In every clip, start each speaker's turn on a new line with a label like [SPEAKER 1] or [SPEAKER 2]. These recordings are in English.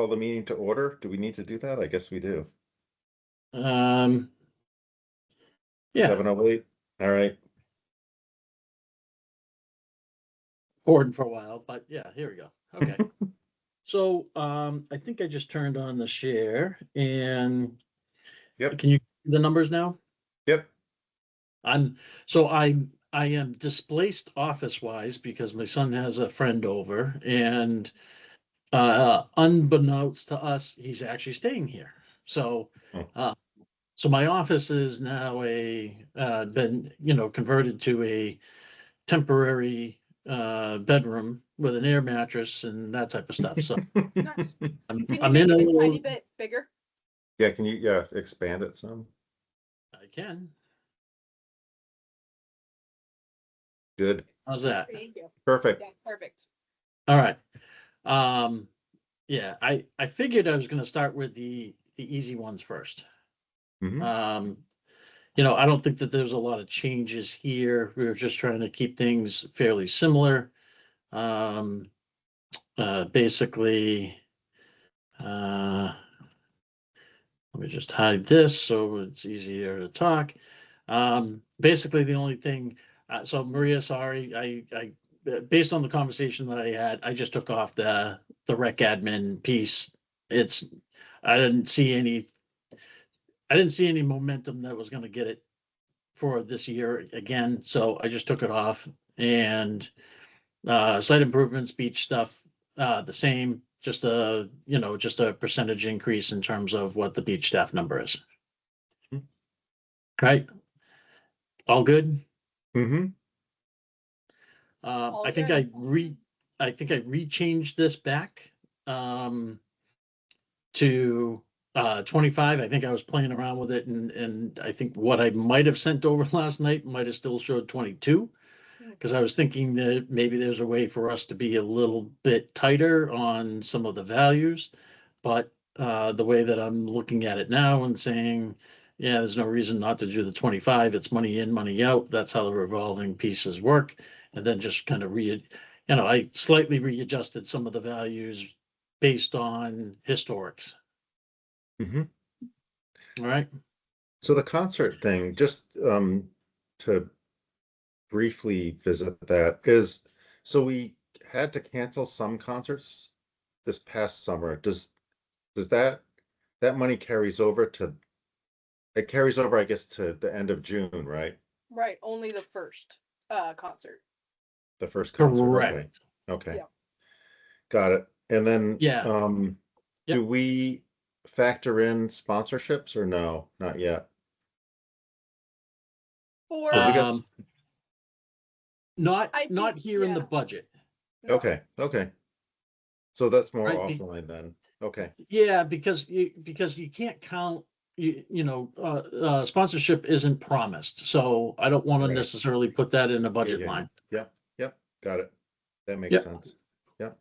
[SPEAKER 1] call the meeting to order. Do we need to do that? I guess we do.
[SPEAKER 2] Yeah.
[SPEAKER 1] 7:08. All right.
[SPEAKER 2] Recording for a while, but yeah, here we go. Okay. So, I think I just turned on the share and
[SPEAKER 1] Yep.
[SPEAKER 2] can you see the numbers now?
[SPEAKER 1] Yep.
[SPEAKER 2] I am displaced office wise because my son has a friend over and unbeknownst to us, he's actually staying here. So
[SPEAKER 1] Oh.
[SPEAKER 2] so my office is now been, converted to a temporary bedroom with an air mattress and that type of stuff. So
[SPEAKER 3] Nice.
[SPEAKER 2] I'm,
[SPEAKER 3] Can you
[SPEAKER 2] I'm
[SPEAKER 3] make
[SPEAKER 2] in
[SPEAKER 3] it
[SPEAKER 2] a
[SPEAKER 3] a
[SPEAKER 2] little,
[SPEAKER 3] tiny bit bigger?
[SPEAKER 1] Yeah, can you expand it some?
[SPEAKER 2] I can.
[SPEAKER 1] Good.
[SPEAKER 2] How's that?
[SPEAKER 3] Thank you.
[SPEAKER 1] Perfect.
[SPEAKER 3] Yeah, perfect.
[SPEAKER 2] All right. Yeah, I figured I was going to start with the easy ones first.
[SPEAKER 1] Mhm.
[SPEAKER 2] I don't think that there's a lot of changes here. We were just trying to keep things fairly similar. Basically, let me just hide this so it's easier to talk. Basically, the only thing, so Maria, sorry, I based on the conversation that I had, I just took off the rec admin piece. I didn't see any momentum that was going to get it for this year again, so I just took it off. And site improvements, beach stuff, the same, just a percentage increase in terms of what the beach staff number is.
[SPEAKER 1] Hmm.
[SPEAKER 2] Right? All good?
[SPEAKER 1] Mm-hmm.
[SPEAKER 3] All
[SPEAKER 2] I think
[SPEAKER 3] good.
[SPEAKER 2] I rechanged this back to 25. I think I was playing around with it, and I think what I might have sent over last night might have still showed 22, because I was thinking that maybe there's a way for us to be a little bit tighter on some of the values. But the way that I'm looking at it now and saying, yeah, there's no reason not to do the 25. It's money in, money out. That's how the revolving pieces work. And then just kind of I slightly readjusted some of the values based on historics.
[SPEAKER 1] Mm-hmm.
[SPEAKER 2] All right.
[SPEAKER 1] So the concert thing, just to briefly visit that, so we had to cancel some concerts this past summer. Does that money carries over I guess, to the end of June, right?
[SPEAKER 3] Right, only the first concert.
[SPEAKER 1] The first concert.
[SPEAKER 2] Correct.
[SPEAKER 1] Okay.
[SPEAKER 3] Yeah.
[SPEAKER 1] Got it. And then
[SPEAKER 2] Yeah.
[SPEAKER 1] do we factor in sponsorships or no? Not yet.
[SPEAKER 3] For
[SPEAKER 1] 'Cause we got
[SPEAKER 2] not here in the
[SPEAKER 3] yeah.
[SPEAKER 2] budget.
[SPEAKER 3] No.
[SPEAKER 1] Okay. So that's more
[SPEAKER 2] Right,
[SPEAKER 1] offline then. Okay.
[SPEAKER 2] Yeah, because you can't count, sponsorship isn't promised, so I don't want to
[SPEAKER 1] Right.
[SPEAKER 2] necessarily put that in a budget
[SPEAKER 1] Yeah.
[SPEAKER 2] line.
[SPEAKER 1] Yep. Got it. That makes
[SPEAKER 2] Yep.
[SPEAKER 1] sense. Yep.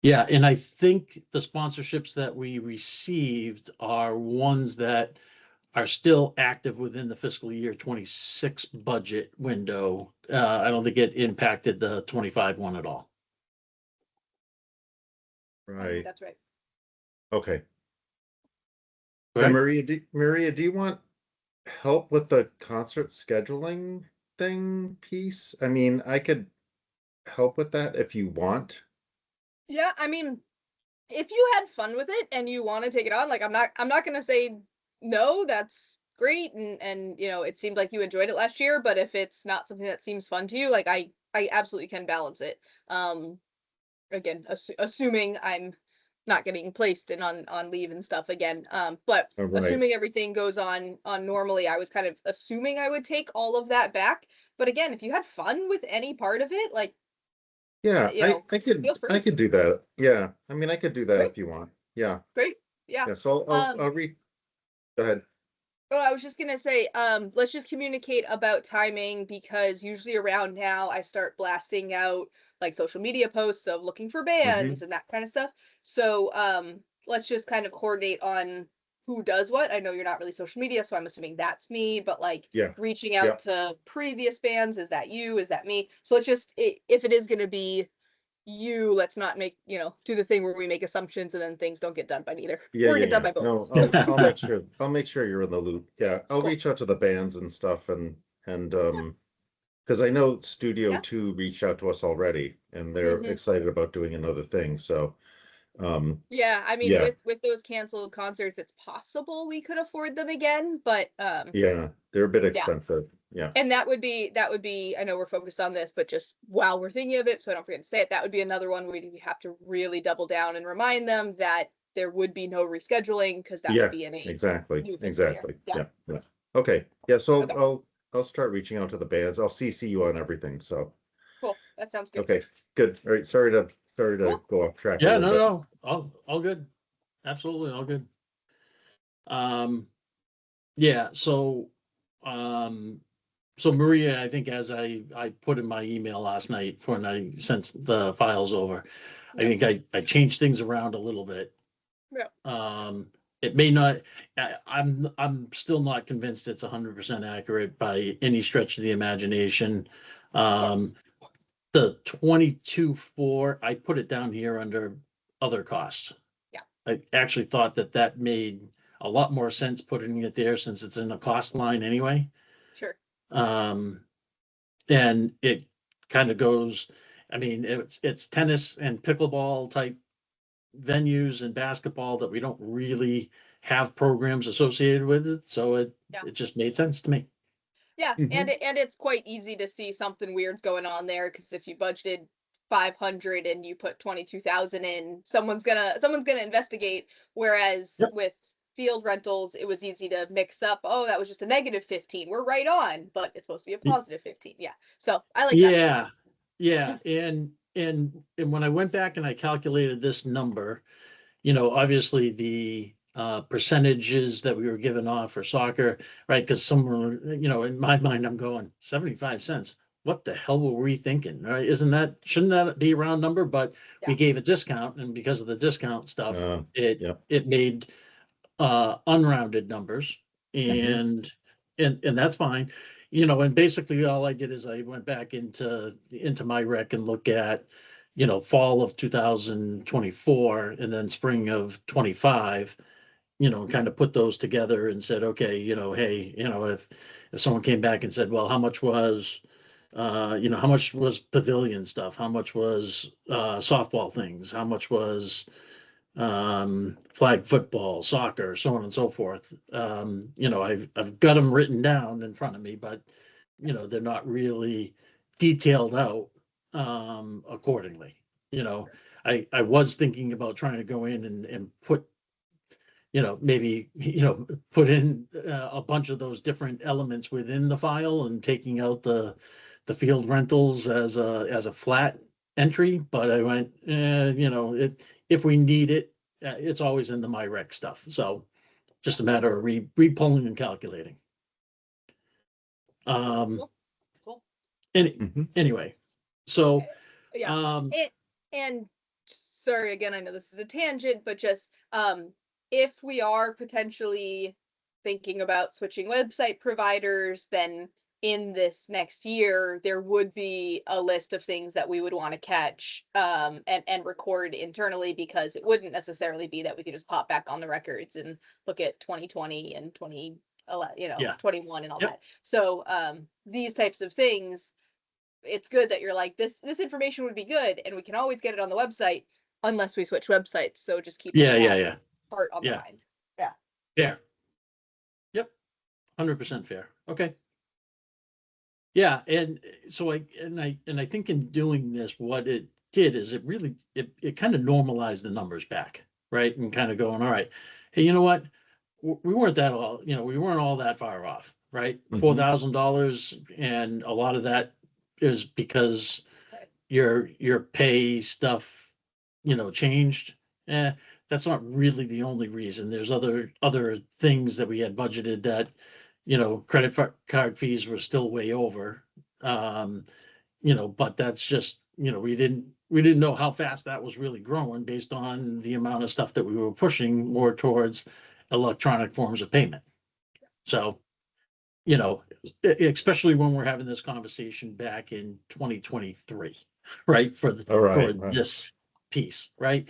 [SPEAKER 2] Yeah, and I think the sponsorships that we received are ones that are still active within the fiscal year 26 budget window. I don't think it impacted the 25 one at all.
[SPEAKER 3] I think
[SPEAKER 1] Right.
[SPEAKER 3] that's right.
[SPEAKER 1] Okay.
[SPEAKER 2] Right?
[SPEAKER 1] And Maria, do you want help with the concert scheduling thing piece? I mean, I could help with that if you want.
[SPEAKER 3] Yeah, I mean, if you had fun with it and you want to take it on, like I'm not gonna say no, that's great, and it seemed like you enjoyed it last year, but if it's not something that seems fun to you, like I absolutely can balance it. Again, assuming I'm not getting placed and on leave and stuff again. But
[SPEAKER 1] Oh, right.
[SPEAKER 3] assuming everything goes on normally, I was kind of assuming I would take all of that back. But again, if you had fun with any part of it, like
[SPEAKER 1] Yeah, I
[SPEAKER 3] feel
[SPEAKER 1] I
[SPEAKER 3] free.
[SPEAKER 1] could do that. Yeah. I mean, I could do that
[SPEAKER 3] Great,
[SPEAKER 1] if you want. Yeah.
[SPEAKER 3] great, yeah.
[SPEAKER 1] Yeah. So I'll read. Go ahead.
[SPEAKER 3] Oh, I was just gonna say, let's just communicate about timing because usually around now I start blasting out like social media posts of looking for
[SPEAKER 1] Mm-hmm.
[SPEAKER 3] bands and that kind of stuff. So, let's just kind of coordinate on who does what. I know you're not really social media, so I'm assuming that's me, but like
[SPEAKER 1] Yeah.
[SPEAKER 3] reaching
[SPEAKER 1] Yeah.
[SPEAKER 3] out to previous bands, is that you? Is that me? So let's just if it is gonna be let's not make, do the thing where we make assumptions and then things don't get done by neither.
[SPEAKER 1] Yeah,
[SPEAKER 3] Or
[SPEAKER 1] yeah,
[SPEAKER 3] get done
[SPEAKER 1] yeah.
[SPEAKER 3] by both.
[SPEAKER 1] No, I'll make sure you're in the loop. Yeah, I'll
[SPEAKER 3] Cool.
[SPEAKER 1] reach out to the bands and stuff and because I know Studio
[SPEAKER 3] Yeah.
[SPEAKER 1] 2 reached out to us already and they're
[SPEAKER 3] Mhm.
[SPEAKER 1] excited about doing another thing. So,
[SPEAKER 3] Yeah, I mean,
[SPEAKER 1] Yeah.
[SPEAKER 3] with those canceled concerts, it's possible we could afford them again, but
[SPEAKER 1] yeah, they're a bit expensive. Yeah.
[SPEAKER 3] and that would be, I know we're focused on this, but just while we're thinking of it, so I don't forget to say it, that would be another one we'd have to really double down and remind them that there would be no rescheduling because that
[SPEAKER 1] Yeah,
[SPEAKER 3] would be in a
[SPEAKER 1] exactly,
[SPEAKER 3] new fiscal year.
[SPEAKER 1] exactly.
[SPEAKER 3] Yeah.
[SPEAKER 1] Yeah, yeah. Okay. Yeah, so
[SPEAKER 3] Okay.
[SPEAKER 1] I'll start reaching out to the bands. I'll CC you on everything. So,
[SPEAKER 3] Cool. That sounds good.
[SPEAKER 1] okay, good. All right. Sorry to
[SPEAKER 3] Cool.
[SPEAKER 1] go off track a
[SPEAKER 2] Yeah,
[SPEAKER 1] little
[SPEAKER 2] no,
[SPEAKER 1] bit.
[SPEAKER 2] no, all good. Absolutely, all good. Yeah, so Maria, I think as I put in my email last night when I sent the files over, I think I changed things around a little bit.
[SPEAKER 3] Yeah.
[SPEAKER 2] It may not, I'm still not convinced it's 100% accurate by any stretch of the imagination. The 22.4, I put it down here under other costs.
[SPEAKER 3] Yeah.
[SPEAKER 2] I actually thought that made a lot more sense putting it there since it's in the cost line anyway.
[SPEAKER 3] Sure.
[SPEAKER 2] And it kind of goes, I mean, it's tennis and pickleball type venues and basketball that we don't really have programs associated with it. So it just made sense to me.
[SPEAKER 3] Yeah,
[SPEAKER 1] Mhm.
[SPEAKER 3] and it's quite easy to see something weird's going on there because if you budgeted 500 and you put 22,000 in, someone's gonna investigate. Whereas
[SPEAKER 2] Yep.
[SPEAKER 3] with field rentals, it was easy to mix up. Oh, that was just a negative 15. We're right on, but it's supposed to be a positive 15. Yeah, so I like that.
[SPEAKER 2] Yeah, and when I went back and I calculated this number, obviously the percentages that we were given off for soccer, right? Because some were, in my mind, I'm going 75 cents. What the hell were we thinking, right? Shouldn't that be a round number? But we
[SPEAKER 3] Yeah.
[SPEAKER 2] gave a discount, and because of the discount stuff,
[SPEAKER 1] Yep.
[SPEAKER 2] it made unrounded numbers,
[SPEAKER 1] Mhm.
[SPEAKER 2] and that's fine. And basically all I did is I went back into my rec and looked at, fall of 2024 and then spring of 25, kind of put those together and said, okay, hey, if someone came back and said, well, how much was pavilion stuff? How much was softball things? How much was flag football, soccer, so on and so forth? I've got them written down in front of me, but they're not really detailed out accordingly. I was thinking about trying to go in and put, maybe, put in a bunch of those different elements within the file and taking out the field rentals as a flat entry, but I went, if we need it, it's always in the MyRec stuff. So just a matter of re-pulling and calculating.
[SPEAKER 3] Cool.
[SPEAKER 1] Mhm.
[SPEAKER 2] Anyway, so
[SPEAKER 3] Yeah. And sorry again, I know this is a tangent, but just if we are potentially thinking about switching website providers, then in this next year there would be a list of things that we would want to catch and record internally, because it wouldn't necessarily be that we could just pop back on the records and look at 2020 and 21 and all
[SPEAKER 2] Yep.
[SPEAKER 3] that. So these types of things, it's good that you're like, this information would be good and we can always get it on the website unless we switch websites. So just keep
[SPEAKER 2] yeah.
[SPEAKER 3] part on the
[SPEAKER 2] Yeah.
[SPEAKER 3] mind. Yeah.
[SPEAKER 2] Fair. Yep. 100% fair. Okay. Yeah, and so I think in doing this, what it did is it really it kind of normalized the numbers back, right? And kind of going, all right, hey, you know what? We weren't we weren't all that far off, right?
[SPEAKER 1] Mhm.
[SPEAKER 2] $4,000, and a lot of that is because
[SPEAKER 3] Right.
[SPEAKER 2] your pay stuff, changed. That's not really the only reason. There's other things that we had budgeted that, credit card fees were still way over. But that's just, we didn't know how fast that was really growing based on the amount of stuff that we were pushing more towards electronic forms of payment. So, especially when we're having this conversation back in 2023. right, for
[SPEAKER 1] All right,
[SPEAKER 2] for
[SPEAKER 1] right.
[SPEAKER 2] this piece, right?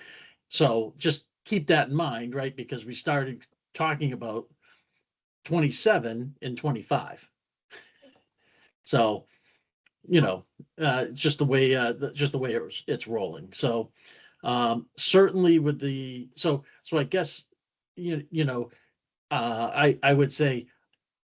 [SPEAKER 2] So just keep that in mind, right? Because we started talking about 27 and 25. So, it's just the way it's rolling. So certainly with so I guess I would say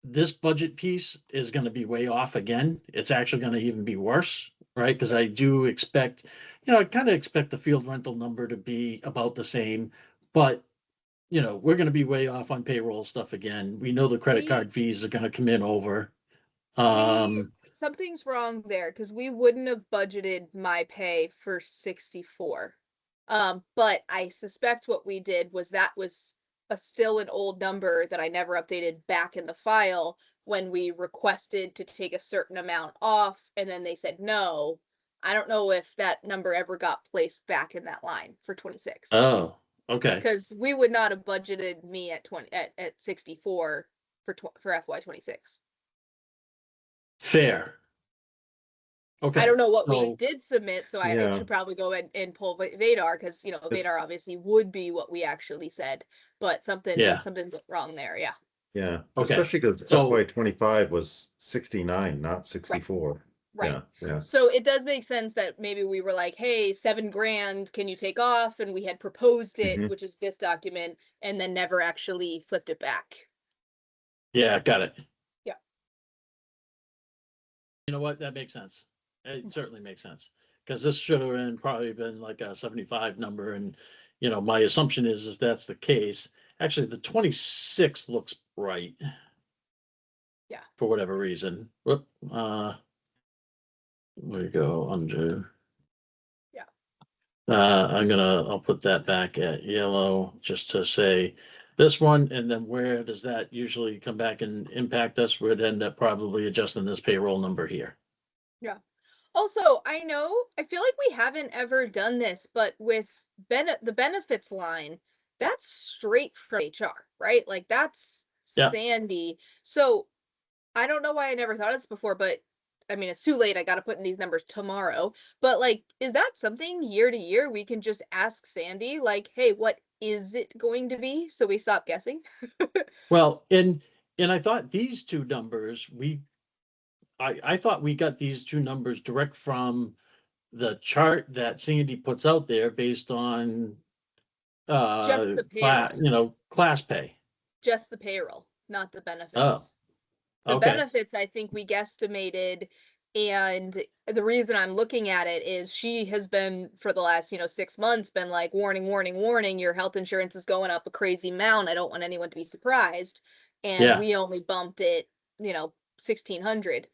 [SPEAKER 2] this budget piece is going to be way off again. It's actually going to even be worse, right? Because I do expect, I kind of expect the field rental number to be about the same, but we're going to be way off on payroll stuff again. We know the credit
[SPEAKER 3] We-
[SPEAKER 2] card fees are going to come in over.
[SPEAKER 3] Something's wrong there because we wouldn't have budgeted my pay for 64. But I suspect what we did was that was still an old number that I never updated back in the file when we requested to take a certain amount off and then they said no. I don't know if that number ever got placed back in that line for 26.
[SPEAKER 2] Oh, okay,
[SPEAKER 3] Because we would not have budgeted me at 64 for FY26.
[SPEAKER 2] fair. Okay.
[SPEAKER 3] I don't know what we
[SPEAKER 2] so-
[SPEAKER 3] did submit, so I
[SPEAKER 1] Yeah.
[SPEAKER 3] should probably go and pull Vadar because Vadar obviously would be what we actually said, but
[SPEAKER 2] Yeah.
[SPEAKER 3] something's wrong there. Yeah.
[SPEAKER 1] Yeah,
[SPEAKER 2] Okay.
[SPEAKER 1] especially because
[SPEAKER 2] So-
[SPEAKER 1] FY25 was 69, not 64.
[SPEAKER 3] Right.
[SPEAKER 1] Yeah, yeah.
[SPEAKER 3] So it does make sense that maybe we were like, hey, $7,000, can you take off? And we had proposed it,
[SPEAKER 1] Mhm.
[SPEAKER 3] which is this document, and then never actually flipped it back.
[SPEAKER 2] Yeah, got it.
[SPEAKER 3] Yeah.
[SPEAKER 2] You know what? That makes sense. It certainly makes sense. Because this should have probably been like a 75 number. And, my assumption is if that's the case, actually the 26 looks right.
[SPEAKER 3] Yeah.
[SPEAKER 2] For whatever reason. Whoop, there you go, under.
[SPEAKER 3] Yeah.
[SPEAKER 2] I'll put that back at yellow just to say this one, and then where does that usually come back and impact us? We'd end up probably adjusting this payroll number here.
[SPEAKER 3] Also, I feel like we haven't ever done this, but with the benefits line, that's straight from HR, right? Like that's
[SPEAKER 2] Yeah.
[SPEAKER 3] Sandy. So I don't know why I never thought of this before, but I mean, it's too late. I got to put in these numbers tomorrow. But like, is that something year to year we can just ask Sandy, like, hey, what is it going to be? So we stop guessing.
[SPEAKER 2] Well, and I thought these two numbers, I thought we got these two numbers direct from the chart that Sandy puts out there based on
[SPEAKER 3] Just the payroll.
[SPEAKER 2] class pay.
[SPEAKER 3] Just the payroll, not the benefits.
[SPEAKER 2] Oh,
[SPEAKER 3] The
[SPEAKER 2] okay.
[SPEAKER 3] benefits, I think we guesstimated, and the reason I'm looking at it is she has been for the last 6 months been like warning, warning, warning, your health insurance is going up a crazy amount. I don't want anyone to be surprised. And
[SPEAKER 2] Yeah.
[SPEAKER 3] we only bumped it, 1,600.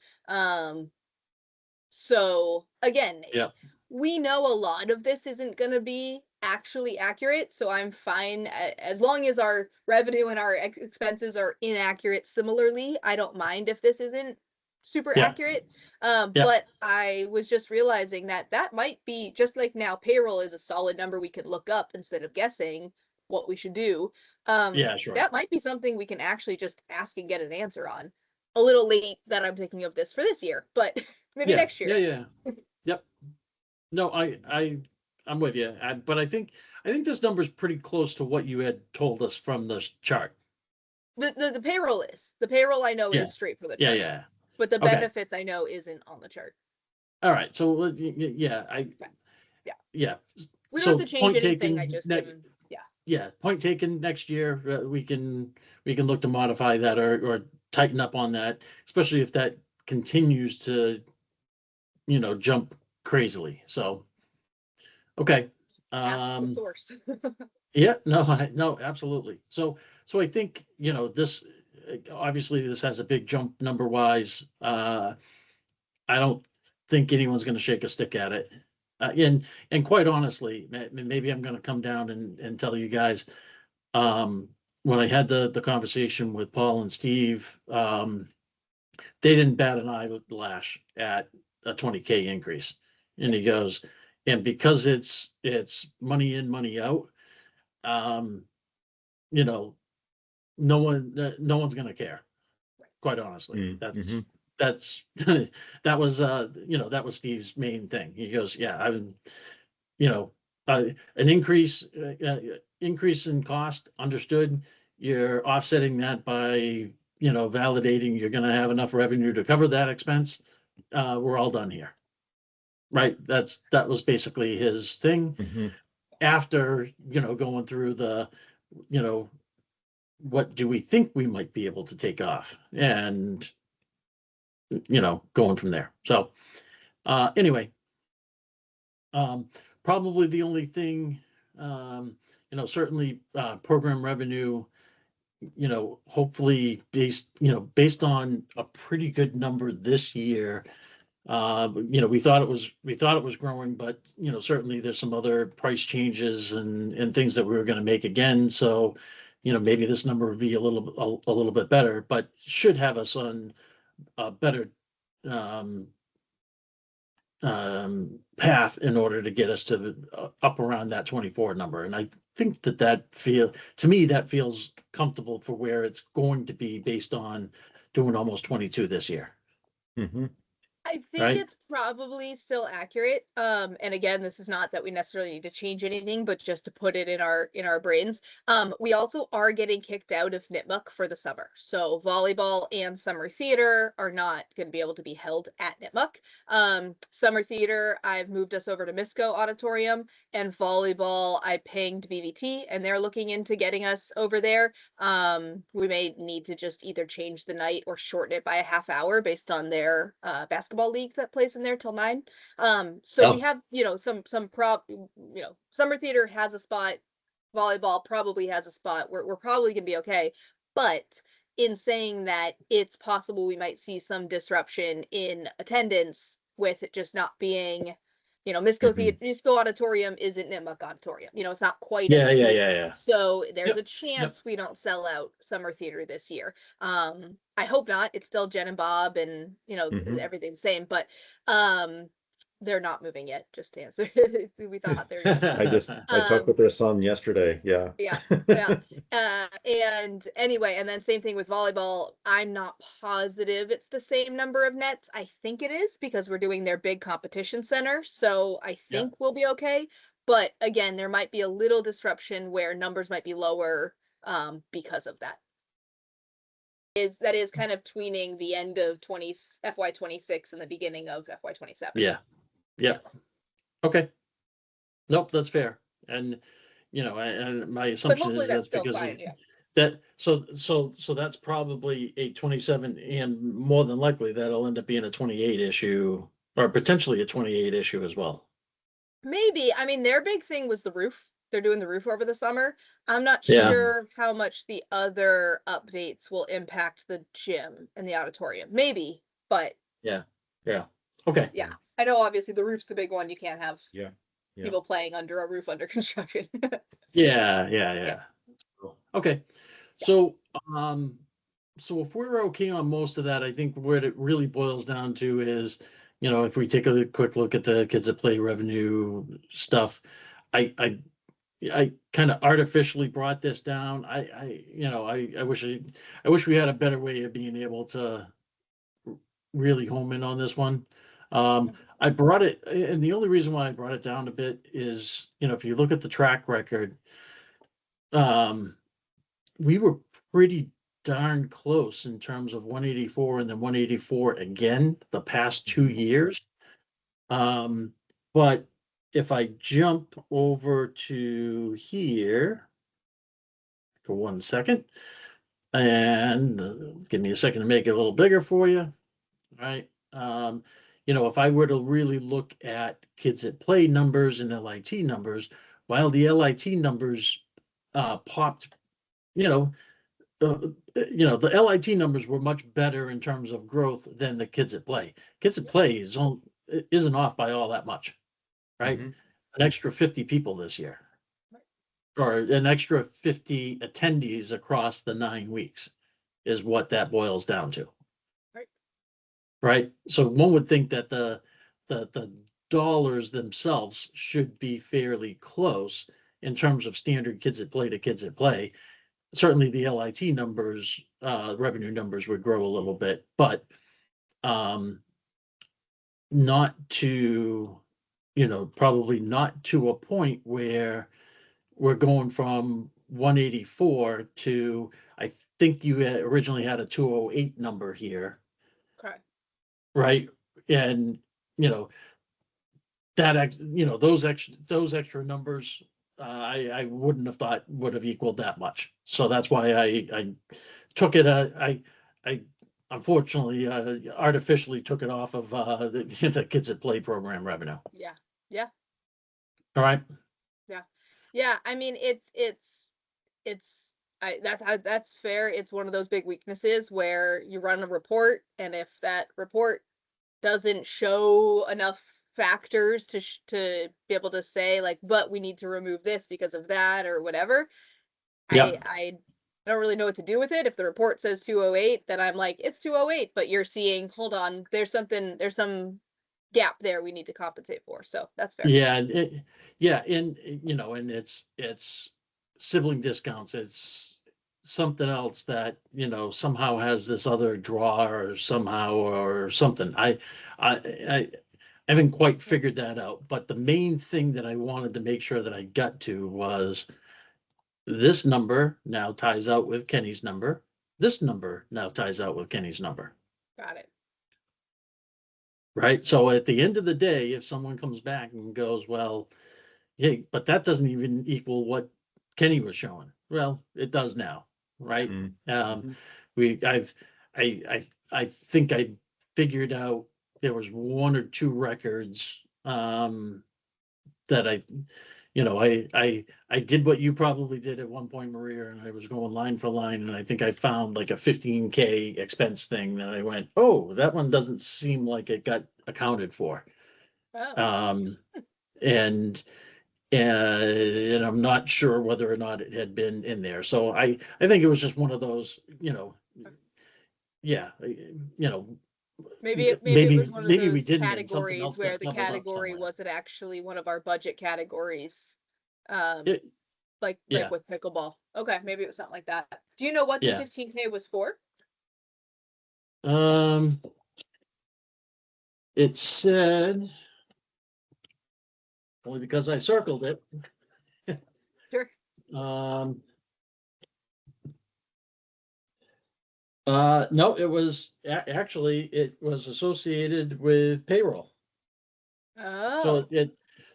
[SPEAKER 3] So again,
[SPEAKER 2] Yeah.
[SPEAKER 3] we know a lot of this isn't going to be actually accurate, so I'm fine as long as our revenue and our expenses are inaccurate similarly. I don't mind if this isn't super
[SPEAKER 2] Yeah.
[SPEAKER 3] accurate. But I was just realizing that might be just like now payroll is a solid number we can look up instead of guessing what we should do.
[SPEAKER 2] Yeah, sure.
[SPEAKER 3] That might be something we can actually just ask and get an answer on. A little late that I'm thinking of this for this year, but maybe next year.
[SPEAKER 2] Yeah. Yep. No, I'm with you. But I think this number is pretty close to what you had told us from the chart.
[SPEAKER 3] The payroll is. The payroll I know
[SPEAKER 2] Yeah.
[SPEAKER 3] is straight for the
[SPEAKER 2] Yeah,
[SPEAKER 3] chart.
[SPEAKER 2] yeah.
[SPEAKER 3] But the
[SPEAKER 2] Okay.
[SPEAKER 3] benefits I know isn't on the chart.
[SPEAKER 2] All right. So yeah,
[SPEAKER 3] Yeah.
[SPEAKER 2] yeah.
[SPEAKER 3] We
[SPEAKER 2] So
[SPEAKER 3] don't have to change
[SPEAKER 2] point
[SPEAKER 3] anything. I
[SPEAKER 2] taken,
[SPEAKER 3] just
[SPEAKER 2] ne-
[SPEAKER 3] yeah.
[SPEAKER 2] Yeah, point taken. Next year, we can look to modify that or tighten up on that, especially if that continues to, jump crazily. So, okay.
[SPEAKER 3] Ask the source.
[SPEAKER 2] Yeah, no, absolutely. So I think, this, obviously this has a big jump number wise. I don't think anyone's going to shake a stick at it. And quite honestly, maybe I'm going to come down and tell you guys, when I had the conversation with Paul and Steve, they didn't bat an eyelash at a 20K increase. And he goes, and because it's money in, money out, no one's going to care. Quite honestly,
[SPEAKER 1] Mm, mhm.
[SPEAKER 2] that's, that was, that was Steve's main thing. He goes, yeah, you know, an increase in cost, understood. You're offsetting that by, validating you're gonna have enough revenue to cover that expense. We're all done here. Right? That was basically his thing.
[SPEAKER 1] Mhm.
[SPEAKER 2] After, going through the, what do we think we might be able to take off? And, going from there. So, anyway, probably the only thing, certainly, program revenue, hopefully based on a pretty good number this year. We thought it was growing, but certainly there's some other price changes and things that we were going to make again. So, maybe this number would be a little bit better, but should have us on a better path in order to get us to up around that 24 number. And I think that to me, that feels comfortable for where it's going to be based on doing almost 22 this year.
[SPEAKER 1] Mhm.
[SPEAKER 3] I think
[SPEAKER 2] Right.
[SPEAKER 3] it's probably still accurate. And again, this is not that we necessarily need to change anything, but just to put it in our brains. We also are getting kicked out of Nipmuc for the summer. So volleyball and summer theater are not going to be able to be held at Nipmuc. Summer theater, I've moved us over to Misco Auditorium, and volleyball, I pinged BVT, and they're looking into getting us over there. We may need to just either change the night or shorten it by a half hour based on their basketball league that plays in there till 9. So we have, some summer theater has a spot, volleyball probably has a spot. We're probably gonna be okay. But in saying that, it's possible we might see some disruption in attendance with it just not being, Misco
[SPEAKER 1] Mhm.
[SPEAKER 3] Misco Auditorium isn't Nipmuc Auditorium. It's not quite
[SPEAKER 2] Yeah,
[SPEAKER 3] as big.
[SPEAKER 2] yeah.
[SPEAKER 3] So there's
[SPEAKER 2] Yep,
[SPEAKER 3] a chance we don't sell out summer theater this year. I hope not. It's still Jen and Bob and
[SPEAKER 1] Mhm.
[SPEAKER 3] everything the same, but they're not moving yet, just to answer. We thought they were
[SPEAKER 1] I talked
[SPEAKER 3] um
[SPEAKER 1] with their son yesterday. Yeah.
[SPEAKER 3] yeah, yeah. And anyway, and then same thing with volleyball. I'm not positive it's the same number of nets. I think it is because we're doing their big competition center. So I
[SPEAKER 2] Yeah.
[SPEAKER 3] think we'll be okay. But again, there might be a little disruption where numbers might be lower because of that. That is kind of tweening the end of FY26 and the beginning of FY27.
[SPEAKER 2] Yeah. Okay. Nope, that's fair. And, and my
[SPEAKER 3] But
[SPEAKER 2] assumption
[SPEAKER 3] hopefully
[SPEAKER 2] is
[SPEAKER 3] that's
[SPEAKER 2] that's
[SPEAKER 3] still
[SPEAKER 2] because
[SPEAKER 3] fine.
[SPEAKER 2] of
[SPEAKER 3] Yeah.
[SPEAKER 2] that. So that's probably a 27, and more than likely that'll end up being a 28 issue, or potentially a 28 issue as well.
[SPEAKER 3] Maybe. I mean, their big thing was the roof. They're doing the roof over the summer. I'm not
[SPEAKER 2] Yeah.
[SPEAKER 3] sure how much the other updates will impact the gym and the auditorium. Maybe, but
[SPEAKER 2] Yeah. Okay.
[SPEAKER 3] yeah. I know obviously the roof's the big one. You can't have
[SPEAKER 1] Yeah. Yeah.
[SPEAKER 3] people playing under a roof under construction.
[SPEAKER 2] Yeah. Okay. So, so if we're okay on most of that, I think what it really boils down to is, if we take a quick look at the Kids at Play revenue stuff, I kind of artificially brought this down. I wish we had a better way of being able to really home in on this one. I brought it, and the only reason why I brought it down a bit is, if you look at the track record, we were pretty darn close in terms of 184 and then 184 again the past 2 years. But if I jump over to here for 1 second, and give me a second to make it a little bigger for you. All right. If I were to really look at Kids at Play numbers and LIT numbers, while the LIT numbers popped, the LIT numbers were much better in terms of growth than the Kids at Play. Kids at Play isn't off by all that much, right?
[SPEAKER 1] Mhm.
[SPEAKER 2] An extra 50 people this year, or an extra 50 attendees across the 9 weeks is what that boils down to. Right. So one would think that the dollars themselves should be fairly close in terms of standard Kids at Play to Kids at Play. Certainly the LIT numbers, revenue numbers would grow a little bit, but not to, probably not to a point where we're going from 184 to, I think you had originally had a 208 number here,
[SPEAKER 3] Okay.
[SPEAKER 2] right? And, those extra numbers, I wouldn't have thought would have equaled that much. So that's why I took it, I unfortunately, artificially took it off of, the Kids at Play program revenue.
[SPEAKER 3] Yeah. Yeah.
[SPEAKER 2] All right.
[SPEAKER 3] Yeah. I mean, that's fair. It's one of those big weaknesses where you run a report, and if that report doesn't show enough factors to be able to say like, but we need to remove this because of that or whatever,
[SPEAKER 2] Yeah.
[SPEAKER 3] I don't really know what to do with it. If the report says 208, then I'm like, it's 208, but you're seeing, hold on, there's some gap there we need to compensate for. So that's fair.
[SPEAKER 2] Yeah, and and it's sibling discounts. It's something else that, somehow has this other draw or somehow or something. I haven't quite figured that out, but the main thing that I wanted to make sure that I got to was this number now ties out with Kenny's number. This number now ties out with Kenny's number.
[SPEAKER 3] Got it.
[SPEAKER 2] Right. So at the end of the day, if someone comes back and goes, well, hey, but that doesn't even equal what Kenny was showing. Well, it does now, right?
[SPEAKER 1] Mhm.
[SPEAKER 2] I think I figured out there was one or two records that I did what you probably did at one point, Maria, and I was going line for line, and I think I found like a 15K expense thing that I went, oh, that one doesn't seem like it got accounted for.
[SPEAKER 3] Oh.
[SPEAKER 2] And I'm not sure whether or not it had been in there. So I think it was just one of those, yeah,
[SPEAKER 3] Maybe it was one of
[SPEAKER 2] maybe we
[SPEAKER 3] those
[SPEAKER 2] didn't, and something
[SPEAKER 3] categories
[SPEAKER 2] else
[SPEAKER 3] where
[SPEAKER 2] got
[SPEAKER 3] the
[SPEAKER 2] doubled up
[SPEAKER 3] category
[SPEAKER 2] somewhere.
[SPEAKER 3] wasn't actually one of our budget categories.
[SPEAKER 2] It-
[SPEAKER 3] Like
[SPEAKER 2] Yeah.
[SPEAKER 3] with pickleball. Okay, maybe it was something like that. Do you know what the
[SPEAKER 2] Yeah.
[SPEAKER 3] 15K was for?
[SPEAKER 2] It said, only because I circled it.
[SPEAKER 3] Sure.
[SPEAKER 2] No, it was actually, it was associated with payroll.
[SPEAKER 3] Oh.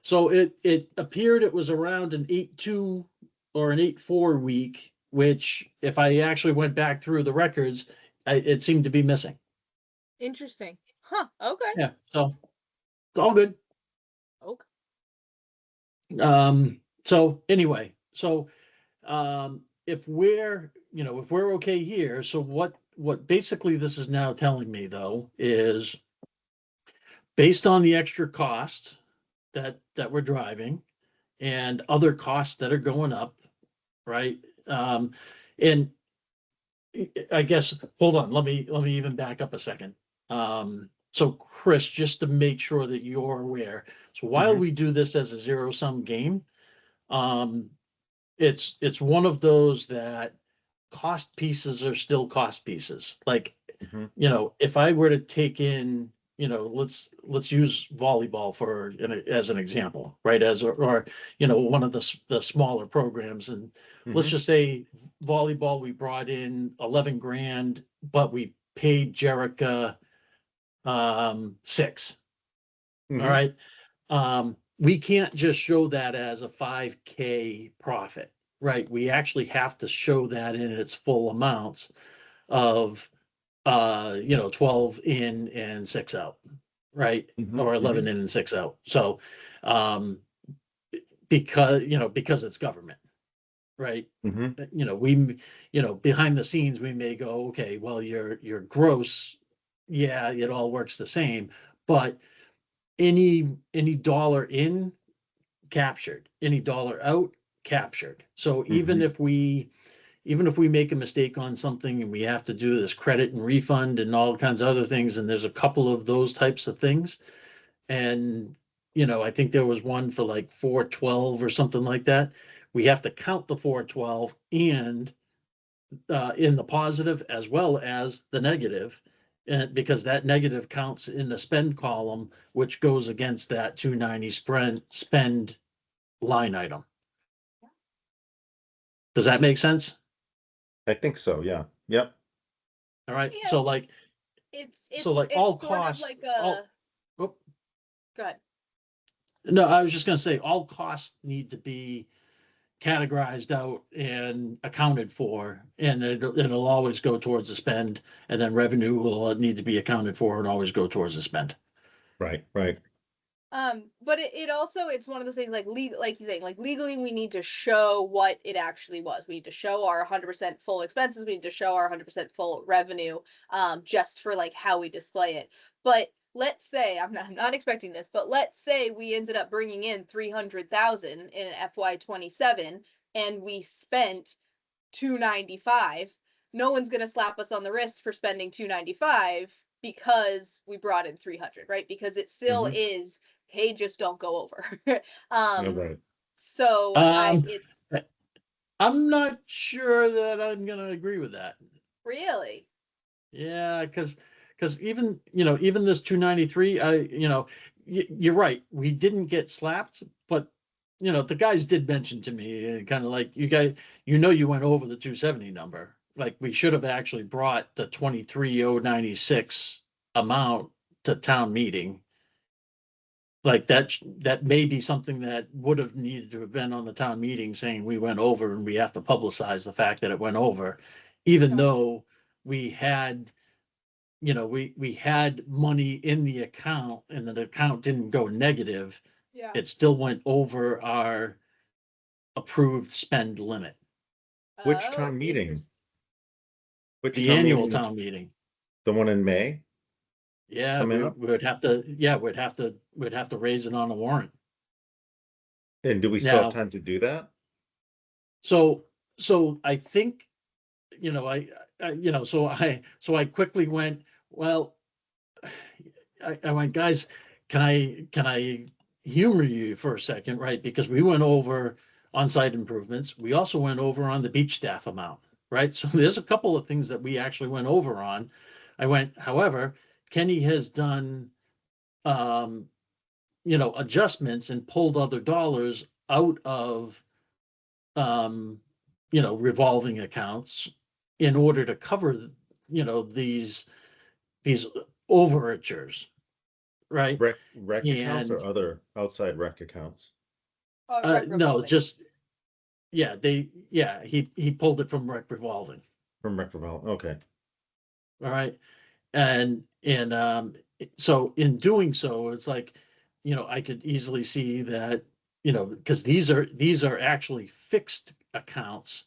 [SPEAKER 2] So it appeared it was around an 8.2 or an 8.4 week, which if I actually went back through the records, it seemed to be missing.
[SPEAKER 3] Interesting. Huh. Okay.
[SPEAKER 2] Yeah, so all good.
[SPEAKER 3] Okay.
[SPEAKER 2] So anyway, if we're okay here, so what basically this is now telling me though is based on the extra cost that we're driving and other costs that are going up, right? And I guess, hold on, let me even back up a second. So Chris, just to make sure that you're aware, so while
[SPEAKER 1] Mhm.
[SPEAKER 2] we do this as a zero sum game, it's one of those that cost pieces are still cost pieces. Like,
[SPEAKER 1] Mhm.
[SPEAKER 2] if I were to take in, let's use volleyball as an example, right? Or one of the smaller programs, and let's
[SPEAKER 1] Mhm.
[SPEAKER 2] just say volleyball, we brought in 11 grand, but we paid Jerica 6. All
[SPEAKER 1] Mhm.
[SPEAKER 2] right. We can't just show that as a 5K profit, right? We actually have to show that in its full amounts of 12 in and 6 out, right?
[SPEAKER 1] Mhm.
[SPEAKER 2] Or 11
[SPEAKER 1] Mhm.
[SPEAKER 2] in and 6 out. So because it's government, right?
[SPEAKER 1] Mhm.
[SPEAKER 2] We behind the scenes we may go, okay, well, your gross, yeah, it all works the same, but any dollar in, captured, any dollar out, captured. So even
[SPEAKER 1] Mhm.
[SPEAKER 2] if we make a mistake on something and we have to do this credit and refund and all kinds of other things, and there's a couple of those types of things, and I think there was one for like 412 or something like that, we have to count the 412 and in the positive as well as the negative, And because that negative counts in the spend column, which goes against that 290 spend line item. Does that make sense?
[SPEAKER 1] I think so, yeah, yep.
[SPEAKER 2] All right,
[SPEAKER 3] Yeah.
[SPEAKER 2] so like,
[SPEAKER 3] It's
[SPEAKER 2] So, like,
[SPEAKER 3] it's
[SPEAKER 2] all
[SPEAKER 3] sort
[SPEAKER 2] costs-
[SPEAKER 3] of like a
[SPEAKER 2] all- oh,
[SPEAKER 3] good.
[SPEAKER 2] no, I was just gonna say, all costs need to be categorized out and accounted for, and it'll always go towards the spend, and then revenue will need to be accounted for and always go towards the spend.
[SPEAKER 1] Right, right.
[SPEAKER 3] But it also, it's one of those things like legal, like you're saying, like legally we need to show what it actually was. We need to show our 100% full expenses. We need to show our 100% full revenue, just for like how we display it. But let's say, I'm not expecting this, but let's say we ended up bringing in 300,000 in FY27 and we spent 295. No one's gonna slap us on the wrist for spending 295 because we brought in 300, right? Because it still is, hey, just don't go over.
[SPEAKER 1] You're
[SPEAKER 3] um
[SPEAKER 1] right.
[SPEAKER 3] so
[SPEAKER 2] I'm not sure that I'm gonna agree with that.
[SPEAKER 3] really,
[SPEAKER 2] Yeah, because even, even this 293, you're right. We didn't get slapped, but the guys did mention to me, kind of like, you guys, you went over the 270 number. Like, we should have actually brought the 23,096 amount to town meeting. Like, that may be something that would have needed to have been on the town meeting, saying we went over and we have to publicize the fact that it went over, even
[SPEAKER 3] Okay.
[SPEAKER 2] though we had, we had money in the account and the account didn't go negative.
[SPEAKER 3] yeah.
[SPEAKER 2] It still went over our approved spend limit,
[SPEAKER 1] Which
[SPEAKER 3] Oh,
[SPEAKER 1] town meeting?
[SPEAKER 3] interest-
[SPEAKER 1] Which
[SPEAKER 2] the
[SPEAKER 1] town
[SPEAKER 2] annual
[SPEAKER 1] meeting?
[SPEAKER 2] town meeting.
[SPEAKER 1] The one in May?
[SPEAKER 2] Yeah,
[SPEAKER 1] Coming up?
[SPEAKER 2] we'd have to raise it on a warrant.
[SPEAKER 1] And do we still have
[SPEAKER 2] Now-
[SPEAKER 1] time to do that?
[SPEAKER 2] So I think, so I quickly went, well, I went, guys, can I humor you for a second, right? Because we went over on-site improvements. We also went over on the beach staff amount, right? So there's a couple of things that we actually went over on. I went, however, Kenny has done, adjustments and pulled other dollars out of, revolving accounts in order to cover, these overagers, right?
[SPEAKER 1] Rec accounts or
[SPEAKER 2] And-
[SPEAKER 1] other outside rec accounts?
[SPEAKER 3] oh, rec
[SPEAKER 2] No,
[SPEAKER 3] revolving.
[SPEAKER 2] just, he pulled it from rec revolving,
[SPEAKER 1] From rec revolving, okay.
[SPEAKER 2] all right? And so in doing so, it's like, I could easily see that, because these are actually fixed accounts,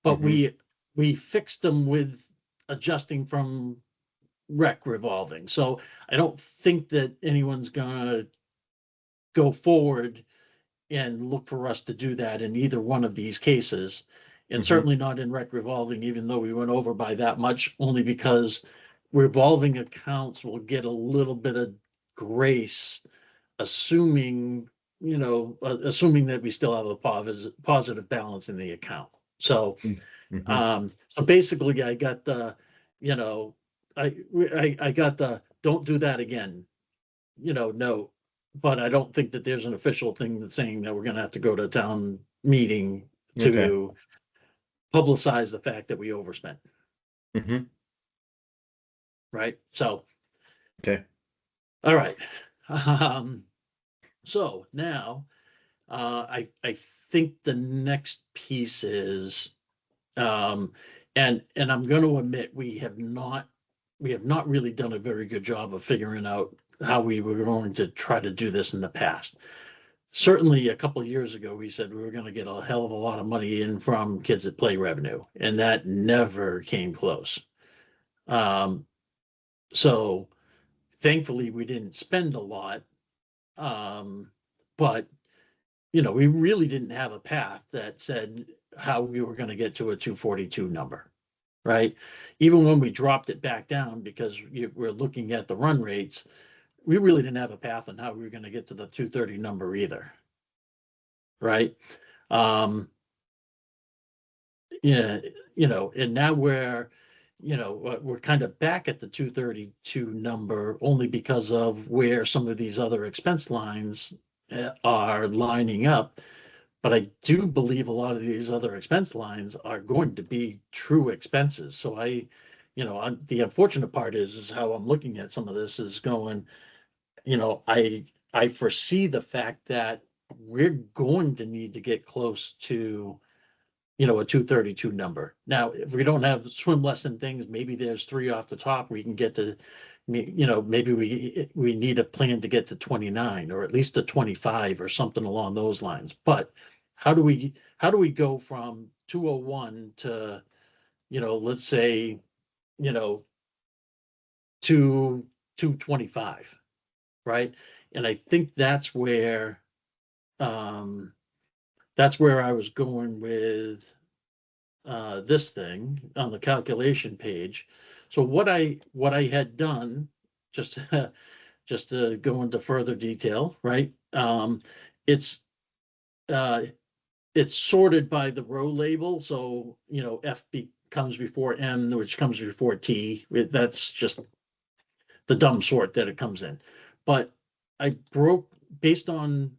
[SPEAKER 2] but
[SPEAKER 1] Mhm.
[SPEAKER 2] we fixed them with adjusting from rec revolving. So I don't think that anyone's gonna go forward and look for us to do that in either one of these cases. And
[SPEAKER 1] Mhm.
[SPEAKER 2] certainly not in rec revolving, even though we went over by that much, only because revolving accounts will get a little bit of grace, assuming, assuming that we still have a positive balance in the account. So,
[SPEAKER 1] Mhm.
[SPEAKER 2] so basically I got the, I got the, don't do that again, note. But I don't think that there's an official thing that's saying that we're gonna have to go to a town meeting
[SPEAKER 1] Okay.
[SPEAKER 2] to publicize the fact that we overspent,
[SPEAKER 1] Mhm.
[SPEAKER 2] right? So,
[SPEAKER 1] Okay.
[SPEAKER 2] all right. So now, I think the next piece is, and I'm gonna admit, we have not really done a very good job of figuring out how we were going to try to do this in the past. Certainly a couple of years ago, we said we were gonna get a hell of a lot of money in from Kids at Play revenue, and that never came close. So thankfully, we didn't spend a lot. But we really didn't have a path that said how we were gonna get to a 242 number, right? Even when we dropped it back down, because we're looking at the run rates, we really didn't have a path on how we were gonna get to the 230 number either. Right? Yeah, and now we're kind of back at the 232 number only because of where some of these other expense lines are lining up. But I do believe a lot of these other expense lines are going to be true expenses. So the unfortunate part is how I'm looking at some of this is going, I foresee the fact that we're going to need to get close to, a 232 number. Now, if we don't have swim lesson things, maybe there's 3 off the top, we can get to, maybe we need a plan to get to 29 or at least to 25 or something along those lines. But how do we go from 201 to, let's say, to 225, right? And I think that's where I was going with this thing on the calculation page. So what I had done, just to go into further detail, right? It's sorted by the row label. So F comes before M, which comes before T. That's just the dumb sort that it comes in. But I broke based on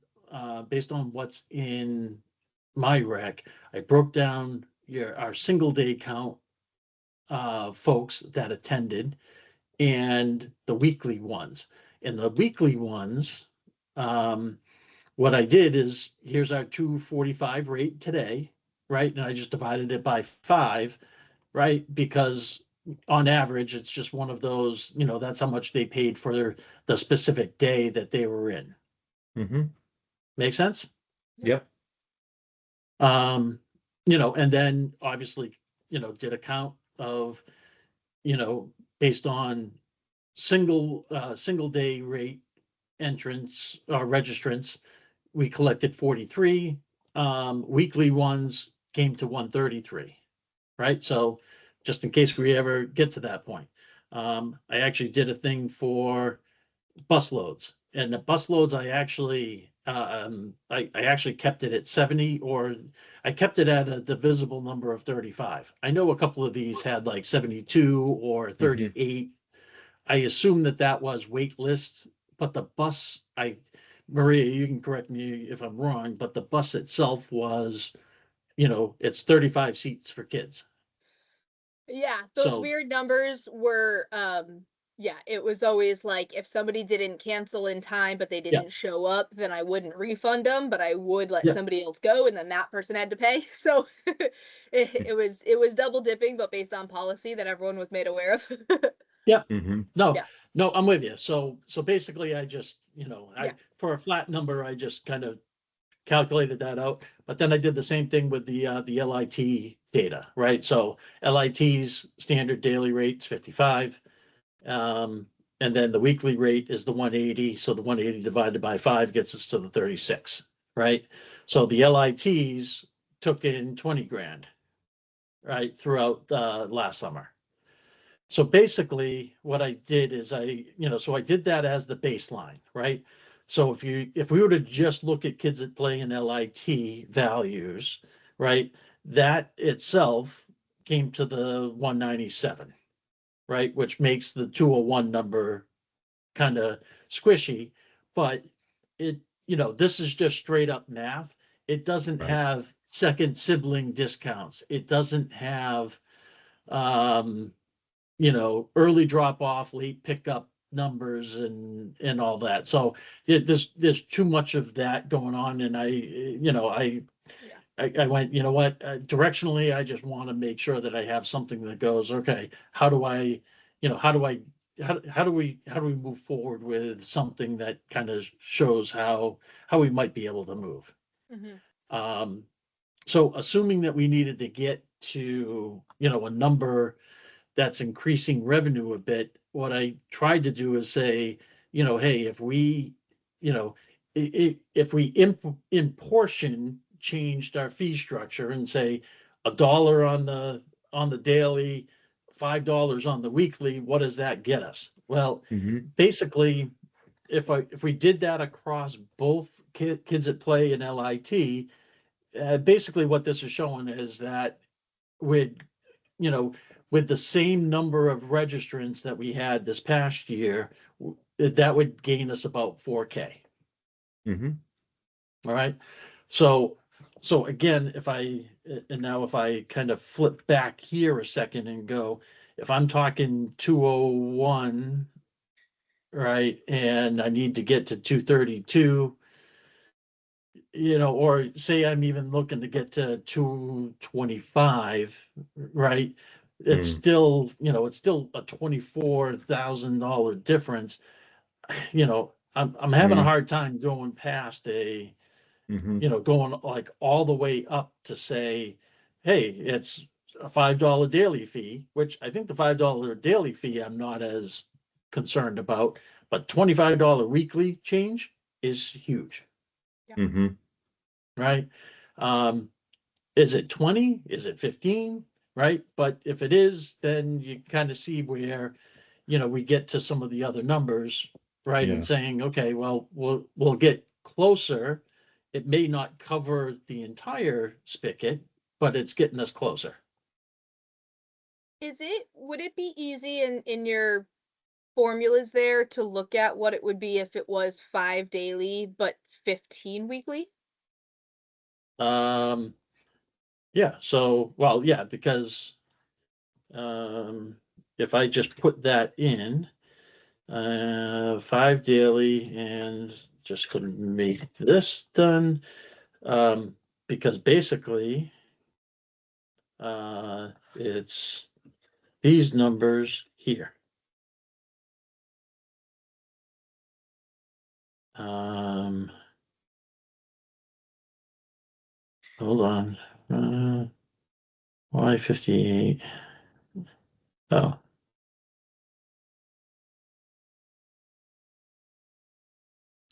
[SPEAKER 2] what's in my rec. I broke down our single day count folks that attended and the weekly ones. And the weekly ones, what I did is here's our 245 rate today, right? And I just divided it by 5, right? Because on average, it's just one of those, that's how much they paid for the specific day that they were in.
[SPEAKER 1] Mm-hmm.
[SPEAKER 2] Make sense?
[SPEAKER 1] Yep.
[SPEAKER 2] And then obviously, did a count of, based on single day rate entrance or registrants, we collected 43. Weekly ones came to 133, right? So just in case we ever get to that point, I actually did a thing for bus loads, and the bus loads I actually kept it at 70, or I kept it at a divisible number of 35. I know a couple of these had like 72 or 38. I assume that was wait list, but the bus, Maria, you can correct me if I'm wrong, but the bus itself was, it's 35 seats for kids.
[SPEAKER 3] Yeah, those weird numbers were, it was always like if somebody didn't cancel in time, but they didn't show up, then I wouldn't refund them, but I would let somebody else go, and then that person had to pay. So it was double dipping, but based on policy that everyone was made aware of.
[SPEAKER 2] Yeah.
[SPEAKER 1] Mm-hmm.
[SPEAKER 2] No, I'm with you. So basically I just, for a flat number, I just kind of calculated that out, but then I did the same thing with the LIT data, right? So LIT's standard daily rate's 55. And then the weekly rate is the 180. So the 180 divided by 5 gets us to the 36, right? So the LITs took in 20 grand, right, throughout last summer. So basically what I did is I did that as the baseline, right? So if we were to just look at kids that play in LIT values, right, that itself came to the 197, right, which makes the 201 number kind of squishy, but this is just straight up math. It doesn't have second sibling discounts. It doesn't have early drop off, late pickup numbers and all that. So there's too much of that going on. And I went, directionally, I just want to make sure that I have something that goes, okay, how do we move forward with something that kind of shows how we might be able to move. Mm-hmm. So assuming that we needed to get to, a number that's increasing revenue a bit, what I tried to do is say, hey, if we in portion changed our fee structure and say $1 on the daily, $5 on the weekly, what does that get us? Well, basically, if we did that across both kids that play in LIT, basically what this is showing is that with the same number of registrants that we had this past year, that would gain us about 4K.
[SPEAKER 1] Mm-hmm.
[SPEAKER 2] All right. So again, if I kind of flip back here a second and go, if I'm talking 201, right, and I need to get to 232, or say I'm even looking to get to 225, right? It's still, it's still a $24,000 difference. I'm having a hard time going past going like all the way up to say, hey, it's a $5 daily fee, which I think the $5 daily fee I'm not as concerned about, but $25 weekly change is huge,
[SPEAKER 1] Mm-hmm.
[SPEAKER 2] right? Is it 20? Is it 15? Right? But if it is, then you kind of see where, we get to some of the other numbers, right?
[SPEAKER 1] Yeah.
[SPEAKER 2] And saying, okay, well, we'll get closer. It may not cover the entire spigot, but it's getting us closer.
[SPEAKER 3] Would it be easy in your formulas there to look at what it would be if it was 5 daily but 15 weekly?
[SPEAKER 2] Yeah, so, well, yeah, because if I just put that in, 5 daily, and just couldn't make this done, because basically it's these numbers here. Hold on. Why 58? Oh.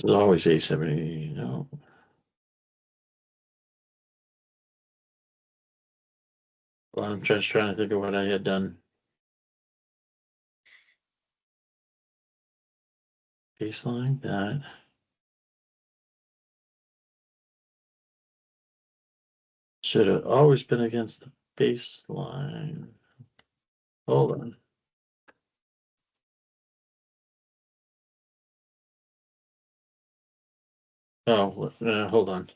[SPEAKER 2] There's always 870, no. Well, I'm just trying to think of what I had done. Baseline, that. Should have always been against the baseline. Hold on. Oh, hold on.